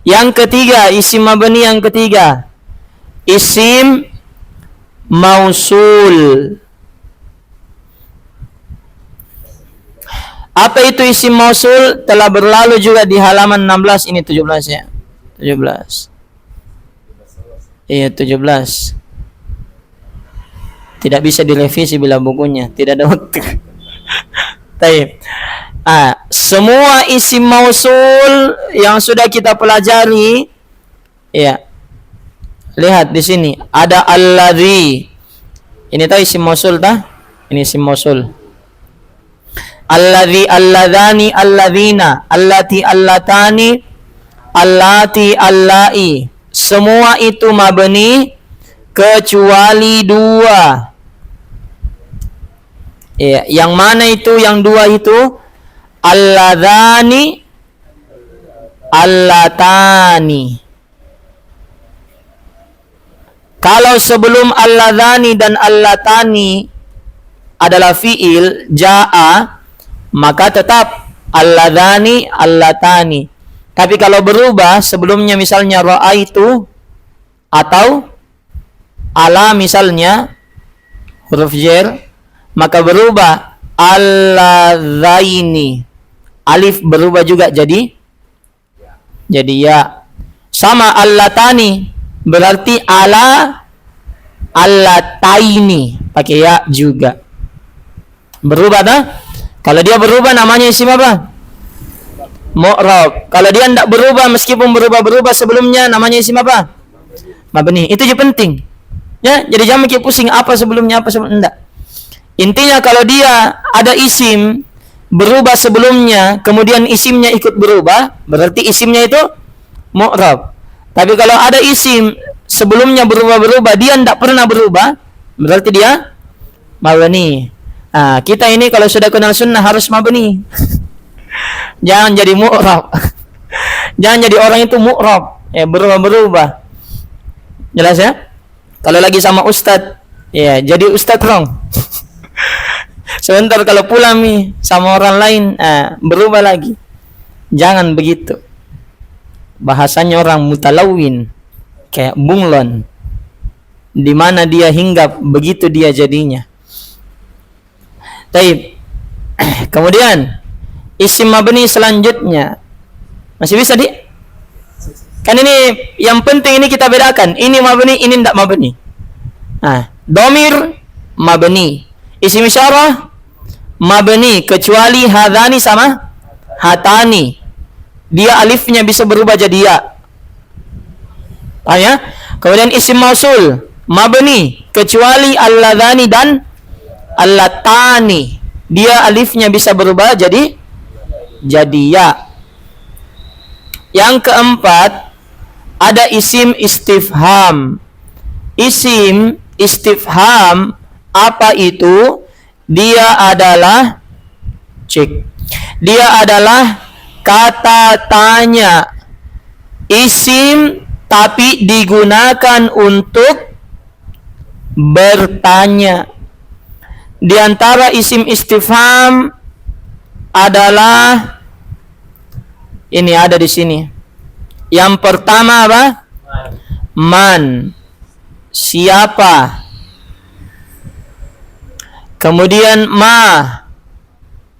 Yang ketiga, isim mabni yang ketiga. Isim mausul. Apa itu isim mausul? Telah berlalu juga di halaman 16. Ini 17 ya. 17. Iya, 17. Tidak bisa direvisi bila bukunya. Tidak ada waktu. Baik. Semua isim mausul yang sudah kita pelajari, ya. Lihat di sini ada alladzi. Ini tahu isim mausul tah? Ini isim mausul. Alladzi, alladzani, alladzina, allati, allatani, allati, allai. Semua itu mabni kecuali 2. Ya, yang mana itu yang 2 itu? Alladzani, allatani. Kalau sebelum alladzani dan allatani adalah fiil jaa, maka tetap alladzani, allatani. Tapi kalau berubah sebelumnya misalnya ra'aitu atau ala misalnya huruf jar, maka berubah alladzaini. Alif berubah juga jadi ya. Sama allatani berarti ala allataini, pakai ya juga. Berubah dah. Kalau dia berubah namanya isim apa? Mu'rab. Kalau dia tidak berubah meskipun berubah sebelumnya namanya isim apa? Mabni. Itu je penting. Ya, jadi jangan mikir pusing apa sebelumnya enggak. Intinya kalau dia ada isim berubah sebelumnya, kemudian isimnya ikut berubah, berarti isimnya itu mu'rab. Tapi kalau ada isim sebelumnya berubah, dia tidak pernah berubah, berarti dia mabni. Nah, kita ini kalau sudah kenal sunnah harus mabni. Jangan jadi mu'rab. Jangan jadi orang itu mu'rab, ya berubah. Jelas ya? Kalau lagi sama ustad, ya jadi ustad wrong. Sebentar kalau pulang nih sama orang lain, berubah lagi. Jangan begitu. Bahasanya orang mutalawin, kayak bunglon. Di mana dia hinggap, begitu dia jadinya. Taib. Kemudian isim mabni selanjutnya masih bisa kan ini yang penting ini kita bedakan, ini mabni, ini tidak mabni. Domir mabni, isim isyarah mabni kecuali hadani sama hatani, dia alifnya bisa berubah jadi ya. Ya. Kemudian isim mausul mabni kecuali alladhani dan allatani, dia alifnya bisa berubah jadi ya. Yang keempat ada isim istifham. Isim istifham apa itu? Dia adalah kata tanya, isim tapi digunakan untuk bertanya. Di antara isim istifham adalah ini ada di sini. Yang pertama apa? Man, siapa? Kemudian ma,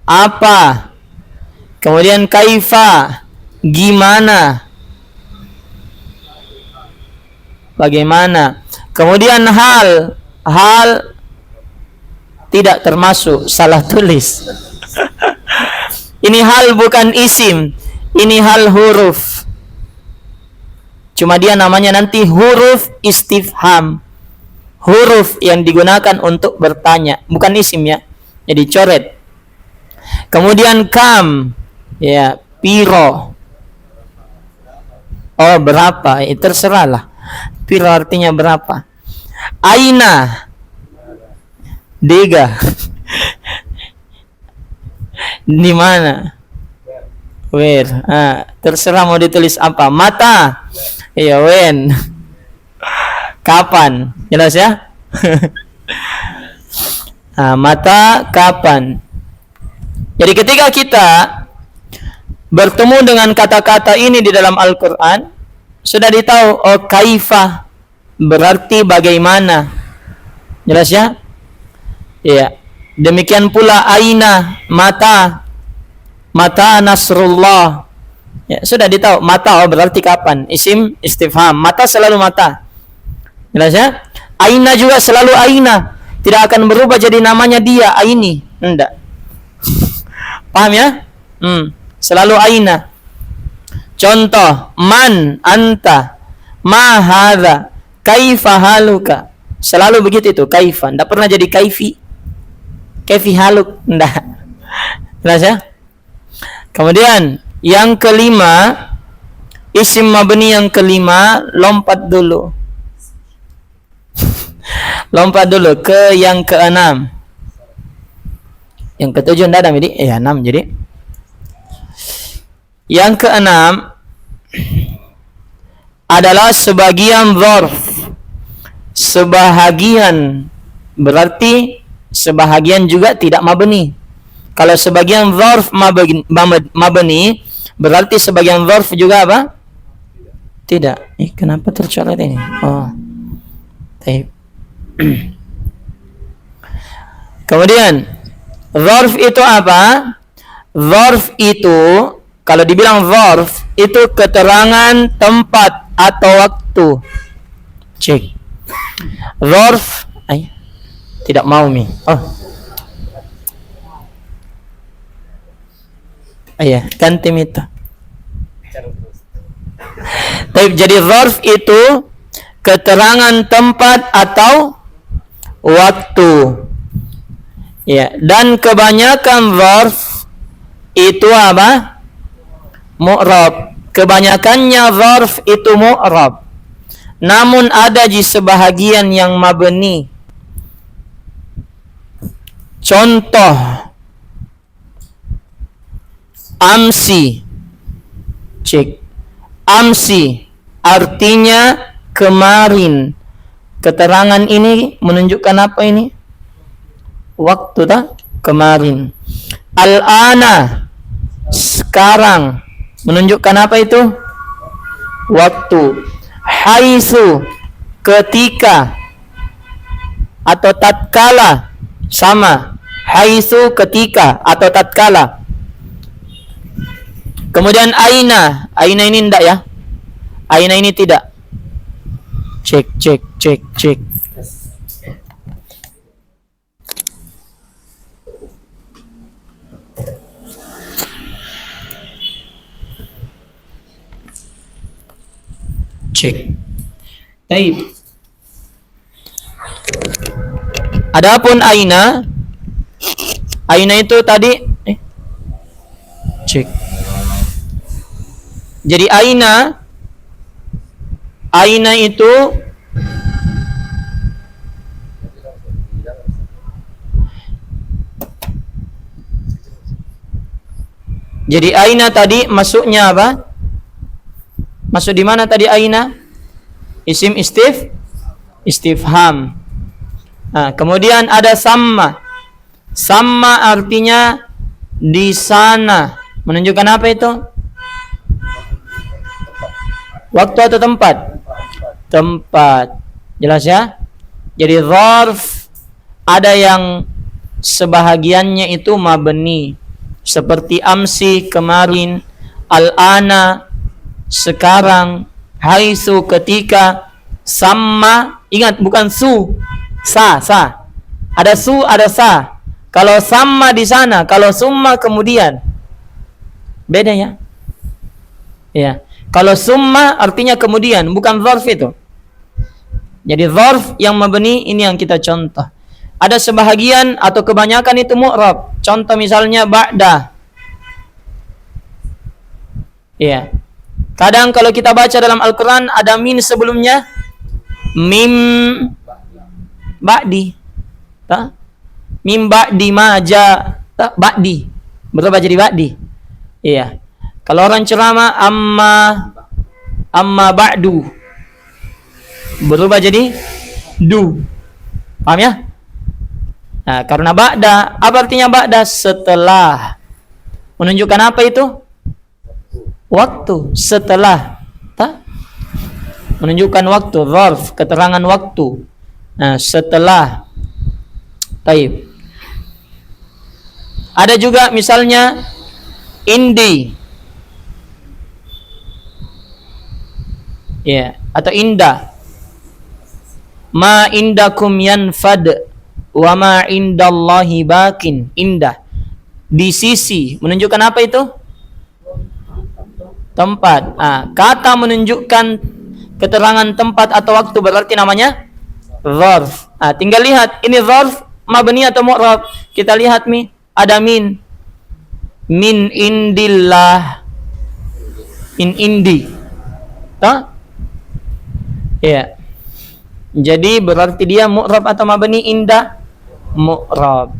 apa? Kemudian kaifa, gimana? Bagaimana? Kemudian hal tidak termasuk, salah tulis. Ini hal bukan isim, ini hal huruf. Cuma dia namanya nanti huruf istifham. Huruf yang digunakan untuk bertanya, bukan isim ya. Jadi coret. Kemudian kam, ya, piro. Oh, berapa? Terserahlah. Piro artinya berapa. Aina, dega. Di mana? Where? Terserah mau ditulis apa. Mata, ya, when. Kapan? Jelas ya? Mata, kapan. Jadi ketika kita bertemu dengan kata-kata ini di dalam Al-Quran, sudah ditahu, oh kaifa berarti bagaimana. Jelas ya? Iya. Demikian pula aina, mata nasrullah. Ya, sudah ditahu, mata berarti kapan. Isim istifham, mata selalu mata. Jelas ya? Aina juga selalu aina, tidak akan berubah jadi namanya dia aini, enggak. Paham ya? Selalu aina. Contoh, man anta, ma hadza, kaifa haluka. Selalu begitu itu, kaifa. Enggak pernah jadi kaifi haluk, enggak. Jelas ya? Kemudian yang kelima, isim mabni yang kelima, lompat dulu ke yang keenam. Yang ketujuh enggak ada jadi, 6 jadi. Yang keenam adalah sebagian dzarf. Sebahagian berarti sebahagian juga tidak mabni. Kalau sebagian dzarf mabni, berarti sebagian dzarf juga apa? Tidak. Kenapa tercoret ini? Oh. Baik. Kemudian dzarf itu apa? Dzarf itu kalau dibilang dzarf itu keterangan tempat atau waktu. Cek. Dzarf tidak mau mi. Oh. Iya, ganti mita. Taib, jadi zarf itu keterangan tempat atau waktu. Ya, dan kebanyakan zarf itu apa? Mu'rab. Kebanyakannya zarf itu mu'rab. Namun ada di sebahagian yang mabni. Contoh amsi. Cek. Amsi artinya kemarin. Keterangan ini menunjukkan apa ini? Waktu tak? Kemarin. Al-ana sekarang menunjukkan apa itu? Waktu. Haitsu ketika atau tatkala sama. Haitsu ketika atau tatkala. Kemudian aina. Aina ini tidak ya? Aina ini tidak. Cek. Cek. Baik. Adapun aina itu tadi cek. Jadi aina itu jadi aina tadi masuknya apa? Masuk di mana tadi aina? Isim istifham. Nah, kemudian ada sama. Sama artinya di sana. Menunjukkan apa itu? Waktu atau tempat? Tempat. Jelas ya? Jadi zarf ada yang sebahagiannya itu mabni. Seperti amsi kemarin, al-ana sekarang, haitsu ketika, sama, ingat bukan sa. Ada su, ada sa. Kalau sama di sana, kalau summa kemudian. Beda ya? Ya. Kalau summa artinya kemudian, bukan zarf itu. Jadi zarf yang mabni ini yang kita contoh. Ada sebahagian atau kebanyakan itu mu'rab. Contoh misalnya ba'da. Ya. Kadang kalau kita baca dalam Al-Quran ada min sebelumnya, mim ba'di, tak? Mim ba'di maja, tak? Ba'di, berubah jadi ba'di. Iya. Kalau orang ceramah amma ba'du, berubah jadi du. Paham ya? Nah, karena ba'da, apa artinya ba'da? Setelah. Menunjukkan apa itu? Waktu, setelah, tak? Menunjukkan waktu, zarf, keterangan waktu. Nah, setelah. Taib. Ada juga misalnya indi. Ya, atau indah. Ma indakum yanfad wa ma indallahi bakin. Indah. Di sisi, menunjukkan apa itu? Tempat. Kata menunjukkan keterangan tempat atau waktu berarti namanya zarf. Tinggal lihat ini zarf mabni atau mu'rab. Kita lihat ada min indillah, min indi. Ya. Jadi berarti dia mu'rab atau mabni? Indah mu'rab.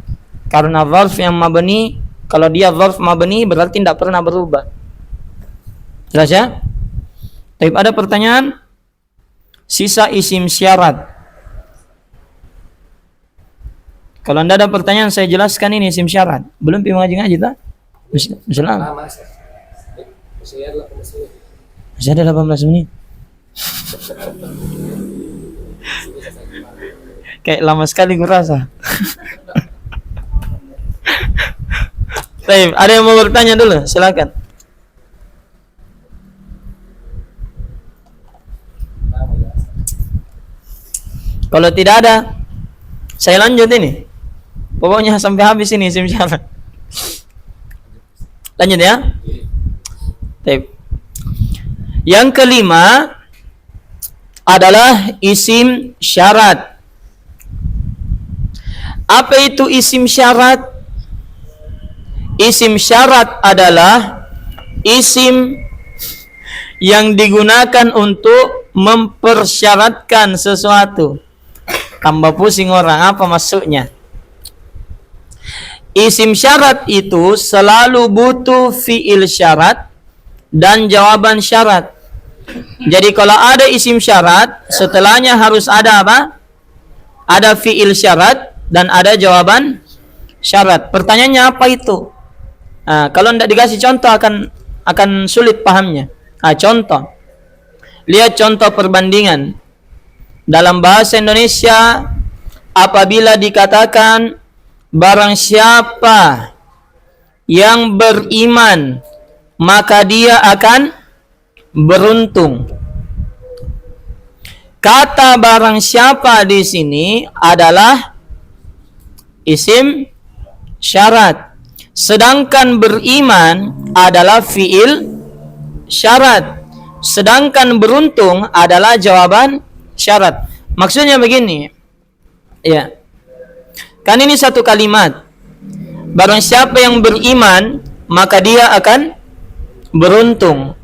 Karena zarf yang mabni, kalau dia zarf mabni berarti tidak pernah berubah. Jelas ya? Tapi ada pertanyaan sisa isim syarat. Kalau anda ada pertanyaan saya jelaskan ini isim syarat. Belum pi ngaji tak? Bismillah. Masih ada 18 menit. Kayak lama sekali kurasa. Baik, ada yang mau bertanya dulu? Silakan. Kalau tidak ada, saya lanjut ini. Pokoknya sampai habis ini isim syarat. Lanjut ya. Baik. Yang kelima adalah isim syarat. Apa itu isim syarat? Isim syarat adalah isim yang digunakan untuk mempersyaratkan sesuatu. Tambah pusing orang, apa maksudnya? Isim syarat itu selalu butuh fiil syarat dan jawaban syarat. Jadi kalau ada isim syarat, setelahnya harus ada apa? Ada fiil syarat dan ada jawaban syarat. Pertanyaannya apa itu? Nah, kalau tidak dikasih contoh akan sulit pahamnya. Contoh. Lihat contoh perbandingan. Dalam bahasa Indonesia, apabila dikatakan barang siapa yang beriman, maka dia akan beruntung. Kata barang siapa di sini adalah isim syarat. Sedangkan beriman adalah fiil syarat. Sedangkan beruntung adalah jawaban syarat. Maksudnya begini. Ya. Kan ini satu kalimat. Barang siapa yang beriman, maka dia akan beruntung.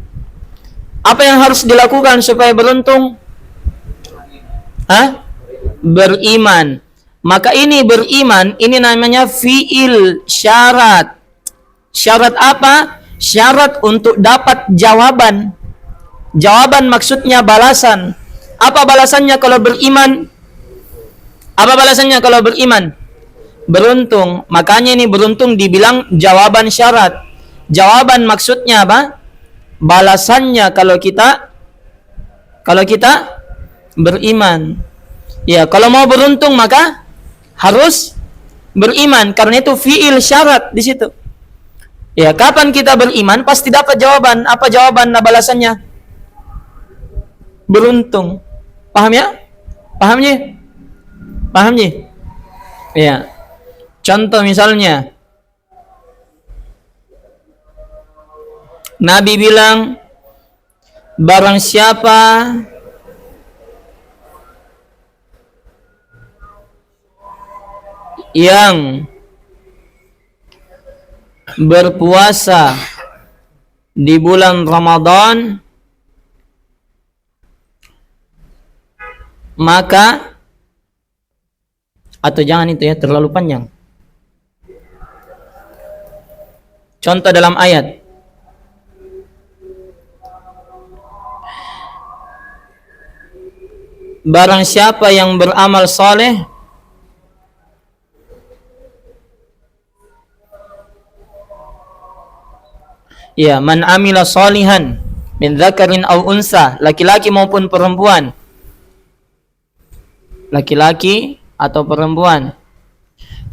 Apa yang harus dilakukan supaya beruntung? Beriman. Maka ini beriman, ini namanya fiil syarat. Syarat apa? Syarat untuk dapat jawaban. Jawaban maksudnya balasan. Apa balasannya kalau beriman? Apa balasannya kalau beriman? Beruntung. Makanya ini beruntung dibilang jawaban syarat. Jawaban maksudnya apa? Balasannya kalau kita beriman. Ya, kalau mau beruntung maka harus beriman, karena itu fiil syarat di situ. Ya, kapan kita beriman pasti dapat jawaban. Apa jawaban balasannya? Beruntung. Paham ya? Paham ya? Paham ya? Ya. Contoh misalnya, Nabi bilang, barang siapa yang berpuasa di bulan Ramadan, maka, atau jangan itu ya, terlalu panjang. Contoh dalam ayat. Barang siapa yang beramal soleh ya, man amila solihan min dzakarin aw unsa, laki-laki maupun perempuan, laki-laki atau perempuan,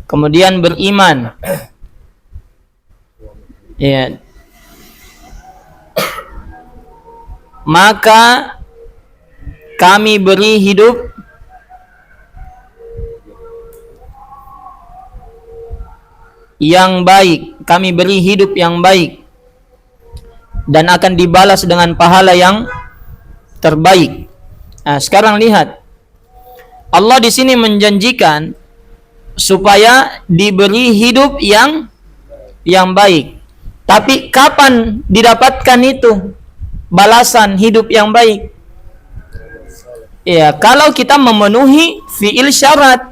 kemudian beriman, ya, maka kami beri hidup yang baik, kami beri hidup yang baik, dan akan dibalas dengan pahala yang terbaik. Nah, sekarang lihat, Allah di sini menjanjikan supaya diberi hidup yang baik. Tapi kapan didapatkan itu balasan hidup yang baik? Ya, kalau kita memenuhi fiil syarat.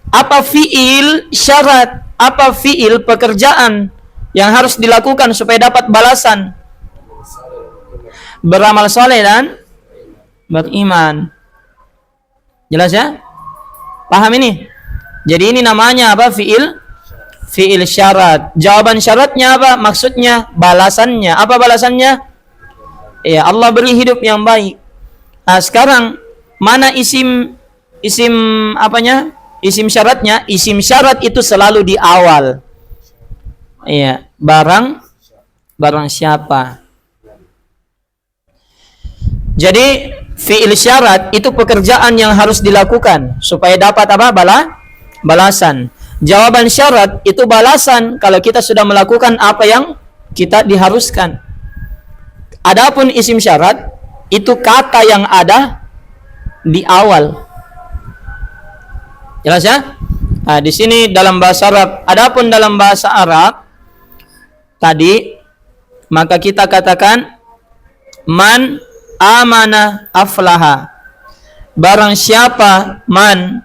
Apa fiil syarat? Apa fiil pekerjaan yang harus dilakukan supaya dapat balasan? Beramal soleh dan beriman. Jelas ya? Paham ini? Jadi ini namanya apa? Fiil syarat. Jawaban syaratnya apa? Maksudnya balasannya. Apa balasannya? Ya, Allah beri hidup yang baik. Nah, sekarang mana isim apanya? Isim syaratnya. Isim syarat itu selalu di awal. Iya, barang siapa. Jadi fiil syarat itu pekerjaan yang harus dilakukan supaya dapat apa? Balasan. Jawaban syarat itu balasan kalau kita sudah melakukan apa yang kita diharuskan. Adapun isim syarat itu kata yang ada di awal. Jelas ya? Nah, di sini dalam bahasa Arab. Adapun dalam bahasa Arab tadi, maka kita katakan man amana aflaha. Barang siapa man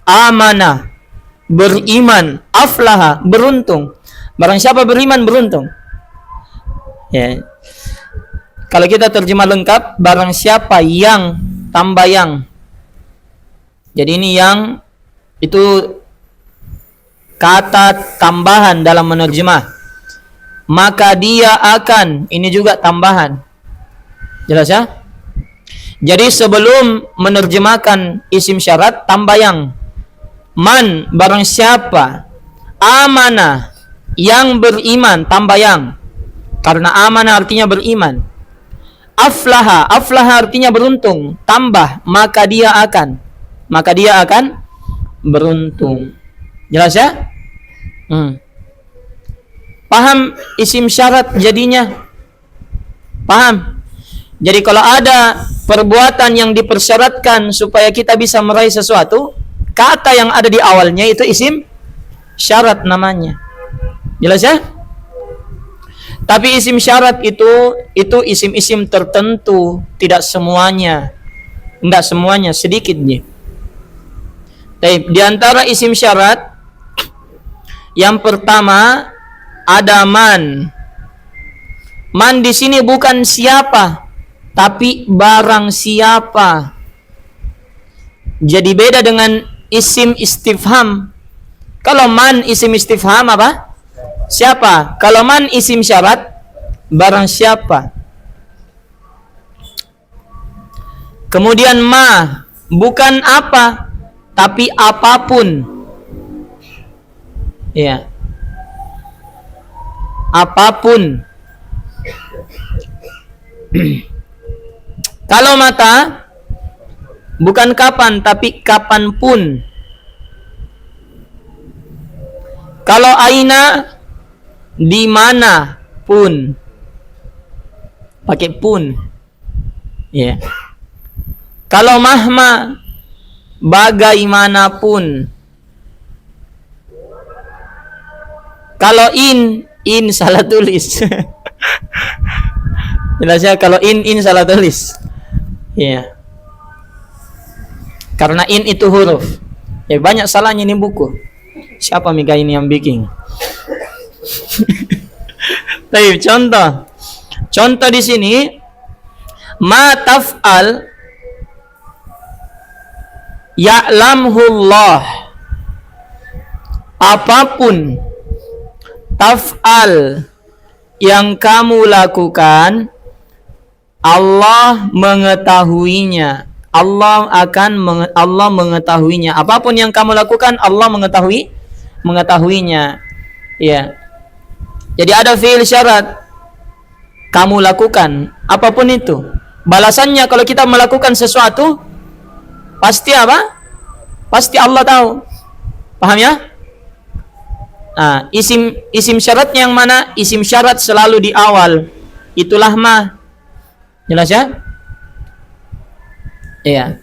amana, beriman, aflaha, beruntung. Barang siapa beriman, beruntung. Ya. Kalau kita terjemah lengkap, barang siapa yang tambah yang. Jadi ini yang itu kata tambahan dalam menerjemah. Maka dia akan, ini juga tambahan. Jelas ya? Jadi sebelum menerjemahkan isim syarat, tambah yang. Man, barang siapa. Amanah, yang beriman, tambah yang. Karena amanah artinya beriman. Aflaha, aflaha artinya beruntung, tambah, maka dia akan beruntung. Jelas ya? Paham isim syarat jadinya? Paham? Jadi kalau ada perbuatan yang dipersyaratkan supaya kita bisa meraih sesuatu, kata yang ada di awalnya itu isim syarat namanya. Jelas ya? Tapi isim syarat itu isim-isim tertentu, tidak semuanya. Enggak semuanya, sedikitnya. Di antara isim syarat yang pertama ada man. Man di sini bukan siapa, tapi barang siapa. Jadi beda dengan isim istifham. Kalau man isim istifham apa? Siapa? Kalau man isim syarat, barang siapa. Kemudian ma, bukan apa, tapi apapun. Ya. Apapun. Kalau mata, bukan kapan, tapi kapanpun. Kalau aina, di mana pun, pakai pun, ya. Kalau mahma, bagaimanapun. Kalau in salah tulis. Jelas ya, kalau in salah tulis, ya. Karena in itu huruf, ya banyak salahnya ini buku. Siapa Mika ini yang bikin? Baik, contoh di sini ma taf'al ya'lamhullah, apapun taf'al yang kamu lakukan, Allah mengetahuinya. Allah mengetahuinya. Apapun yang kamu lakukan, Allah mengetahuinya. Ya. Jadi ada fi'il syarat, kamu lakukan apapun itu. Balasannya kalau kita melakukan sesuatu, pasti apa? Pasti Allah tahu. Paham ya? Nah, isim syaratnya yang mana? Isim syarat selalu di awal. Itulah ma. Jelas ya? Iya.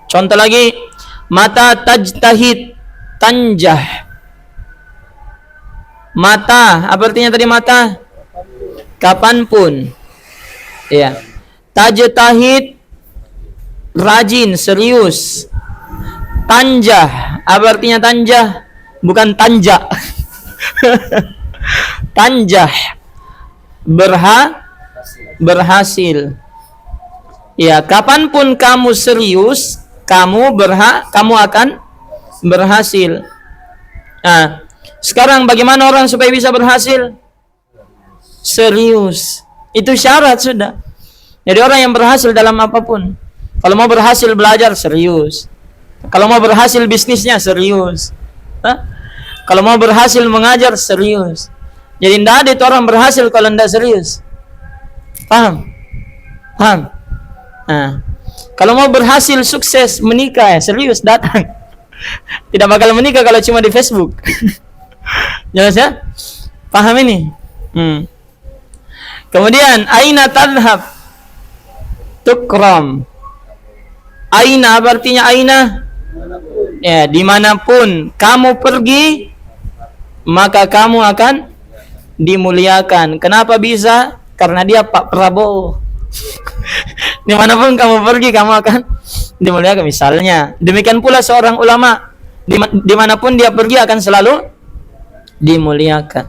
Contoh lagi, mata tajtahid tanjah. Mata, apa artinya tadi mata? Kapanpun. Iya. Tajtahid, rajin, serius. Tanjah, apa artinya tanjah? Bukan tanja. Tanjah, berhasil. Ya, kapanpun kamu serius, kamu akan berhasil. Nah, sekarang bagaimana orang supaya bisa berhasil? Serius. Itu syarat sudah. Jadi orang yang berhasil dalam apapun. Kalau mau berhasil belajar, serius. Kalau mau berhasil bisnisnya, serius. Kalau mau berhasil mengajar, serius. Jadi tidak ada itu orang berhasil kalau tidak serius. Paham? Nah, kalau mau berhasil sukses menikah, ya serius datang. Tidak bakal menikah kalau cuma di Facebook. Jelas ya? Paham ini? Kemudian aina tadhhab? Tukram. Aina artinya aina? Ya, dimanapun kamu pergi, maka kamu akan dimuliakan. Kenapa bisa? Karena dia Pak Prabowo. Dimanapun kamu pergi, kamu akan dimuliakan. Misalnya, demikian pula seorang ulama, dimanapun dia pergi akan selalu dimuliakan.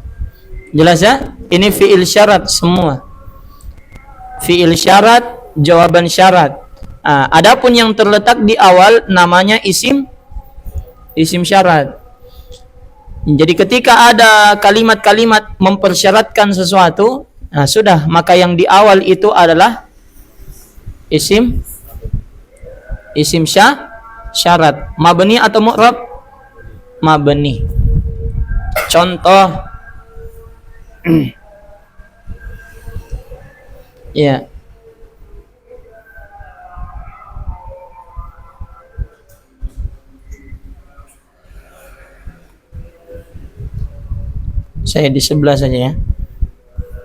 Jelas ya? Ini fi'il syarat semua. Fi'il syarat, jawaban syarat. Adapun yang terletak di awal namanya isim syarat. Jadi ketika ada kalimat-kalimat mempersyaratkan sesuatu, sudah, maka yang di awal itu adalah isim syarat. Mabni atau mu'rab? Mabni. Contoh, ya. Saya di sebelah saja ya.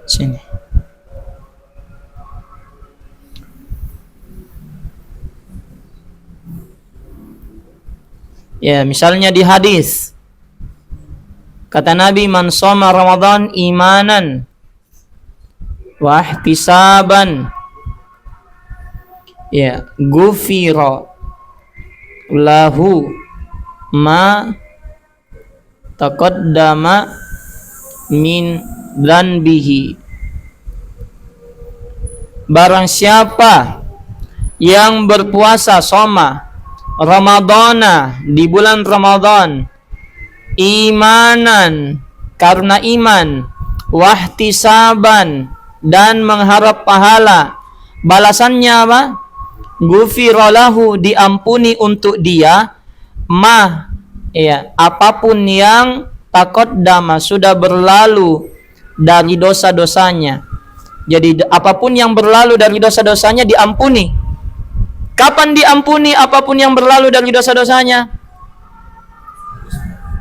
Sini. Ya, misalnya di hadis kata Nabi, man shoma Ramadan imanan wa ihtisaban, ya, ghufira lahu ma taqaddama min dzanbihi. Barang siapa yang berpuasa soma Ramadana, di bulan Ramadan, imanan, karena iman, wahtisaban, dan mengharap pahala, balasannya apa? Ghufira lahu, diampuni untuk dia, apapun yang taqaddama, sudah berlalu dari dosa-dosanya. Jadi apapun yang berlalu dari dosa-dosanya diampuni. Kapan diampuni apapun yang berlalu dari dosa-dosanya?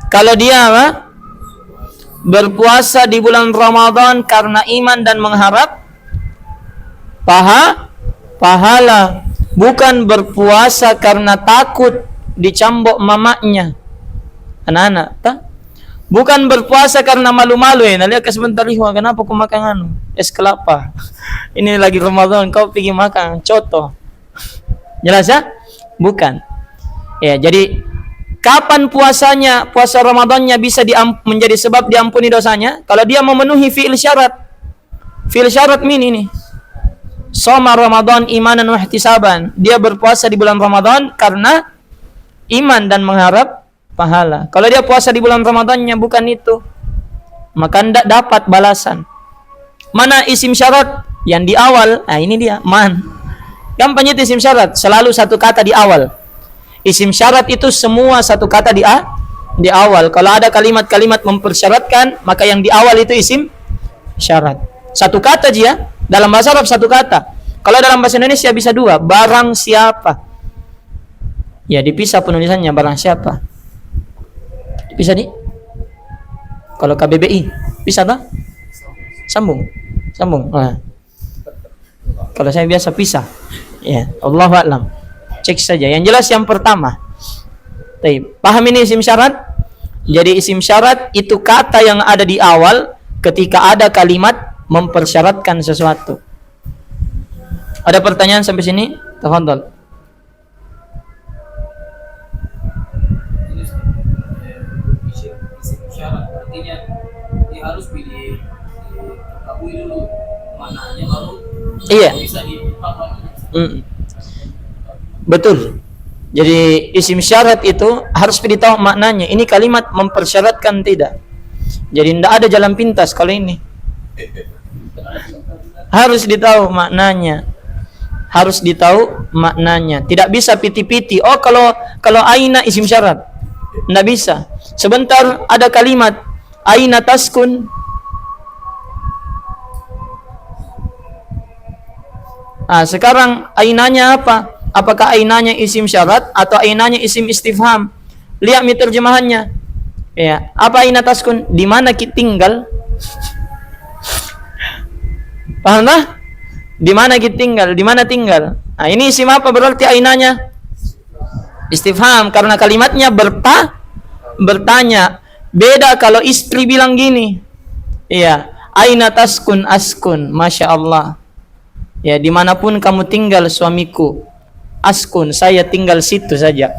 Kalau dia berpuasa di bulan Ramadan karena iman dan mengharap pahala, bukan berpuasa karena takut dicambok mamanya. Anak-anak, bukan berpuasa karena malu-malu ya. Lihat sebentar, kenapa aku makan es kelapa? Ini lagi Ramadan, kau pergi makan coto. Jelas ya? Bukan. Ya, jadi kapan puasanya, puasa Ramadannya bisa menjadi sebab diampuni dosanya? Kalau dia memenuhi fi'il syarat. Fi'il syarat ini. Shoma Ramadan imanan wa ihtisaban. Dia berpuasa di bulan Ramadan karena iman dan mengharap pahala. Kalau dia puasa di bulan Ramadannya bukan itu, maka tidak dapat balasan. Mana isim syarat? Yang di awal, ini dia, man. Gampangnya isim syarat, selalu satu kata di awal. Isim syarat itu semua satu kata di awal. Kalau ada kalimat-kalimat mempersyaratkan, maka yang di awal itu isim syarat. Satu kata dia, dalam bahasa Arab satu kata. Kalau dalam bahasa Indonesia bisa dua, barang siapa. Ya, dipisah penulisannya, barang siapa. Bisa nih? Kalau KBBI, bisa tak? Sambung. Nah. Kalau saya biasa pisah. Ya, Allahu a'lam. Cek saja. Yang jelas yang pertama. Paham ini isim syarat? Jadi isim syarat itu kata yang ada di awal ketika ada kalimat mempersyaratkan sesuatu. Ada pertanyaan sampai sini? Tafadhol. Isim syarat artinya dia harus diketahui dulu maknanya baru bisa dipahami. Betul. Jadi isim syarat itu harus ditahu maknanya. Ini kalimat mempersyaratkan tidak. Jadi tidak ada jalan pintas kalau ini. Harus ditahu maknanya. Tidak bisa piti-piti. Oh, kalau aina isim syarat. Tidak bisa. Sebentar ada kalimat aina taskun. Sekarang ainanya apa? Apakah ainanya isim syarat atau ainanya isim istifham? Lihat terjemahannya. Ya, apa aina taskun? Di mana kita tinggal? Paham tak? Di mana kita tinggal? Di mana tinggal? Nah, ini isim apa berarti ainanya? Istifham, karena kalimatnya bertanya. Beda kalau istri bilang gini. Iya, aina taskun askun, masya Allah. Ya, dimanapun kamu tinggal suamiku, askun, saya tinggal situ saja.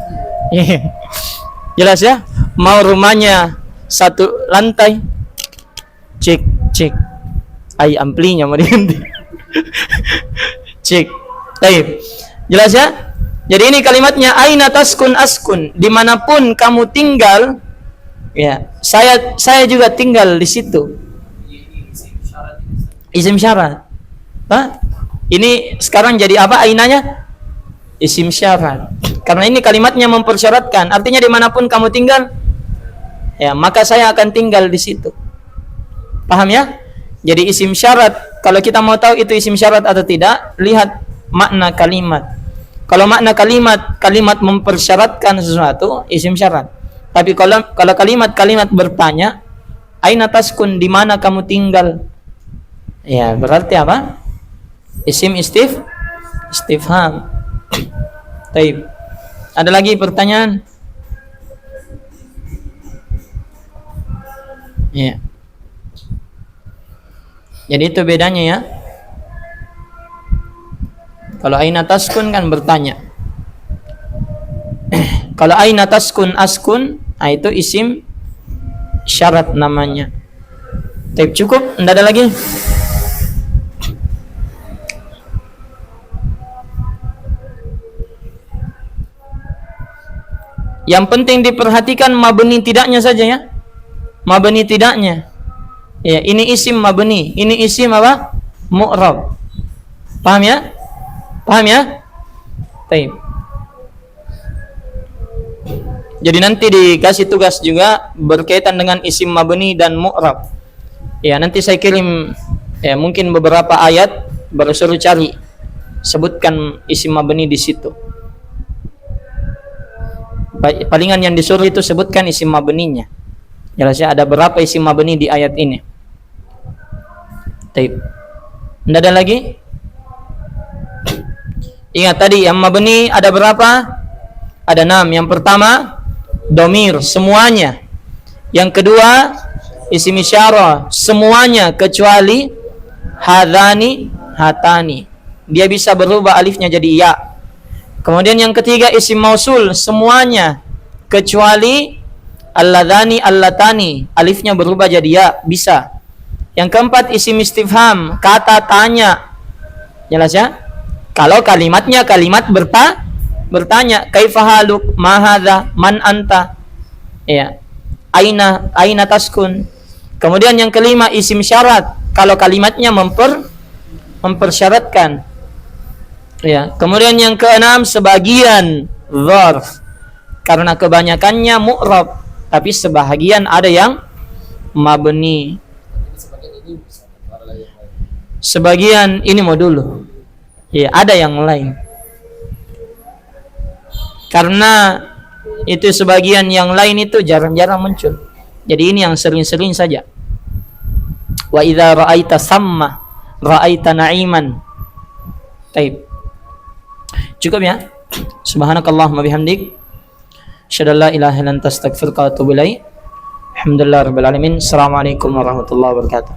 Jelas ya? Mau rumahnya 1 lantai, cek, ay amplinya mau diganti. Cek, baik. Jelas ya? Jadi ini kalimatnya aina taskun askun, dimanapun kamu tinggal, ya, saya juga tinggal di situ. Isim syarat. Hah? Ini sekarang jadi apa ainanya? Isim syarat. Karena ini kalimatnya mempersyaratkan, artinya dimanapun kamu tinggal, ya, maka saya akan tinggal di situ. Paham ya? Jadi isim syarat, kalau kita mau tahu itu isim syarat atau tidak, lihat makna kalimat. Kalau makna kalimat mempersyaratkan sesuatu, isim syarat. Tapi kalau kalimat bertanya, aina taskun, di mana kamu tinggal? Ya, berarti apa? Isim istifham. Baik. Ada lagi pertanyaan? Ya. Jadi itu bedanya ya. Kalau aina taskun kan bertanya. Kalau aina taskun askun, nah itu isim syarat namanya. Baik, cukup? Tidak ada lagi? Yang penting diperhatikan mabni tidaknya saja ya. Mabni tidaknya. Ya, ini isim mabni, ini isim apa? Mu'rab. Paham ya? Paham ya? Baik. Jadi nanti dikasih tugas juga berkaitan dengan isim mabni dan mu'rab. Ya, nanti saya kirim ya mungkin beberapa ayat, baru suruh cari, sebutkan isim mabni di situ. Palingan yang disuruh itu sebutkan isim mabninya. Jelasnya ada berapa isim mabni di ayat ini. Baik. Tidak ada lagi? Ingat tadi yang mabni ada berapa? Ada 6. Yang pertama domir, semuanya. Yang kedua isim isyarah, semuanya kecuali hadani, hatani. Dia bisa berubah alifnya jadi ya. Kemudian yang ketiga isim mausul, semuanya kecuali alladhani, allatani, alifnya berubah jadi ya, bisa. Yang keempat isim istifham, kata tanya. Jelas ya? Kalau kalimatnya kalimat bertanya, kaifa haluk, ma hadza, man anta. Ya. Aina taskun. Kemudian yang kelima isim syarat, kalau kalimatnya mempersyaratkan. Ya, kemudian yang keenam sebagian dzarf. Karena kebanyakannya mu'rab, tapi sebahagian ada yang mabni. Sebagian ini mau dulu. Ya, ada yang lain. Karena itu sebagian yang lain itu jarang-jarang muncul. Jadi ini yang sering-sering saja. Wa idza ra'aita samma ra'aita na'iman. Baik. Cukup ya. Subhanakallahumma bihamdik, asyhadu an la ilaha illa anta, astaghfiruka wa atubu ilaik. Alhamdulillahirabbil alamin. Assalamualaikum warahmatullahi wabarakatuh.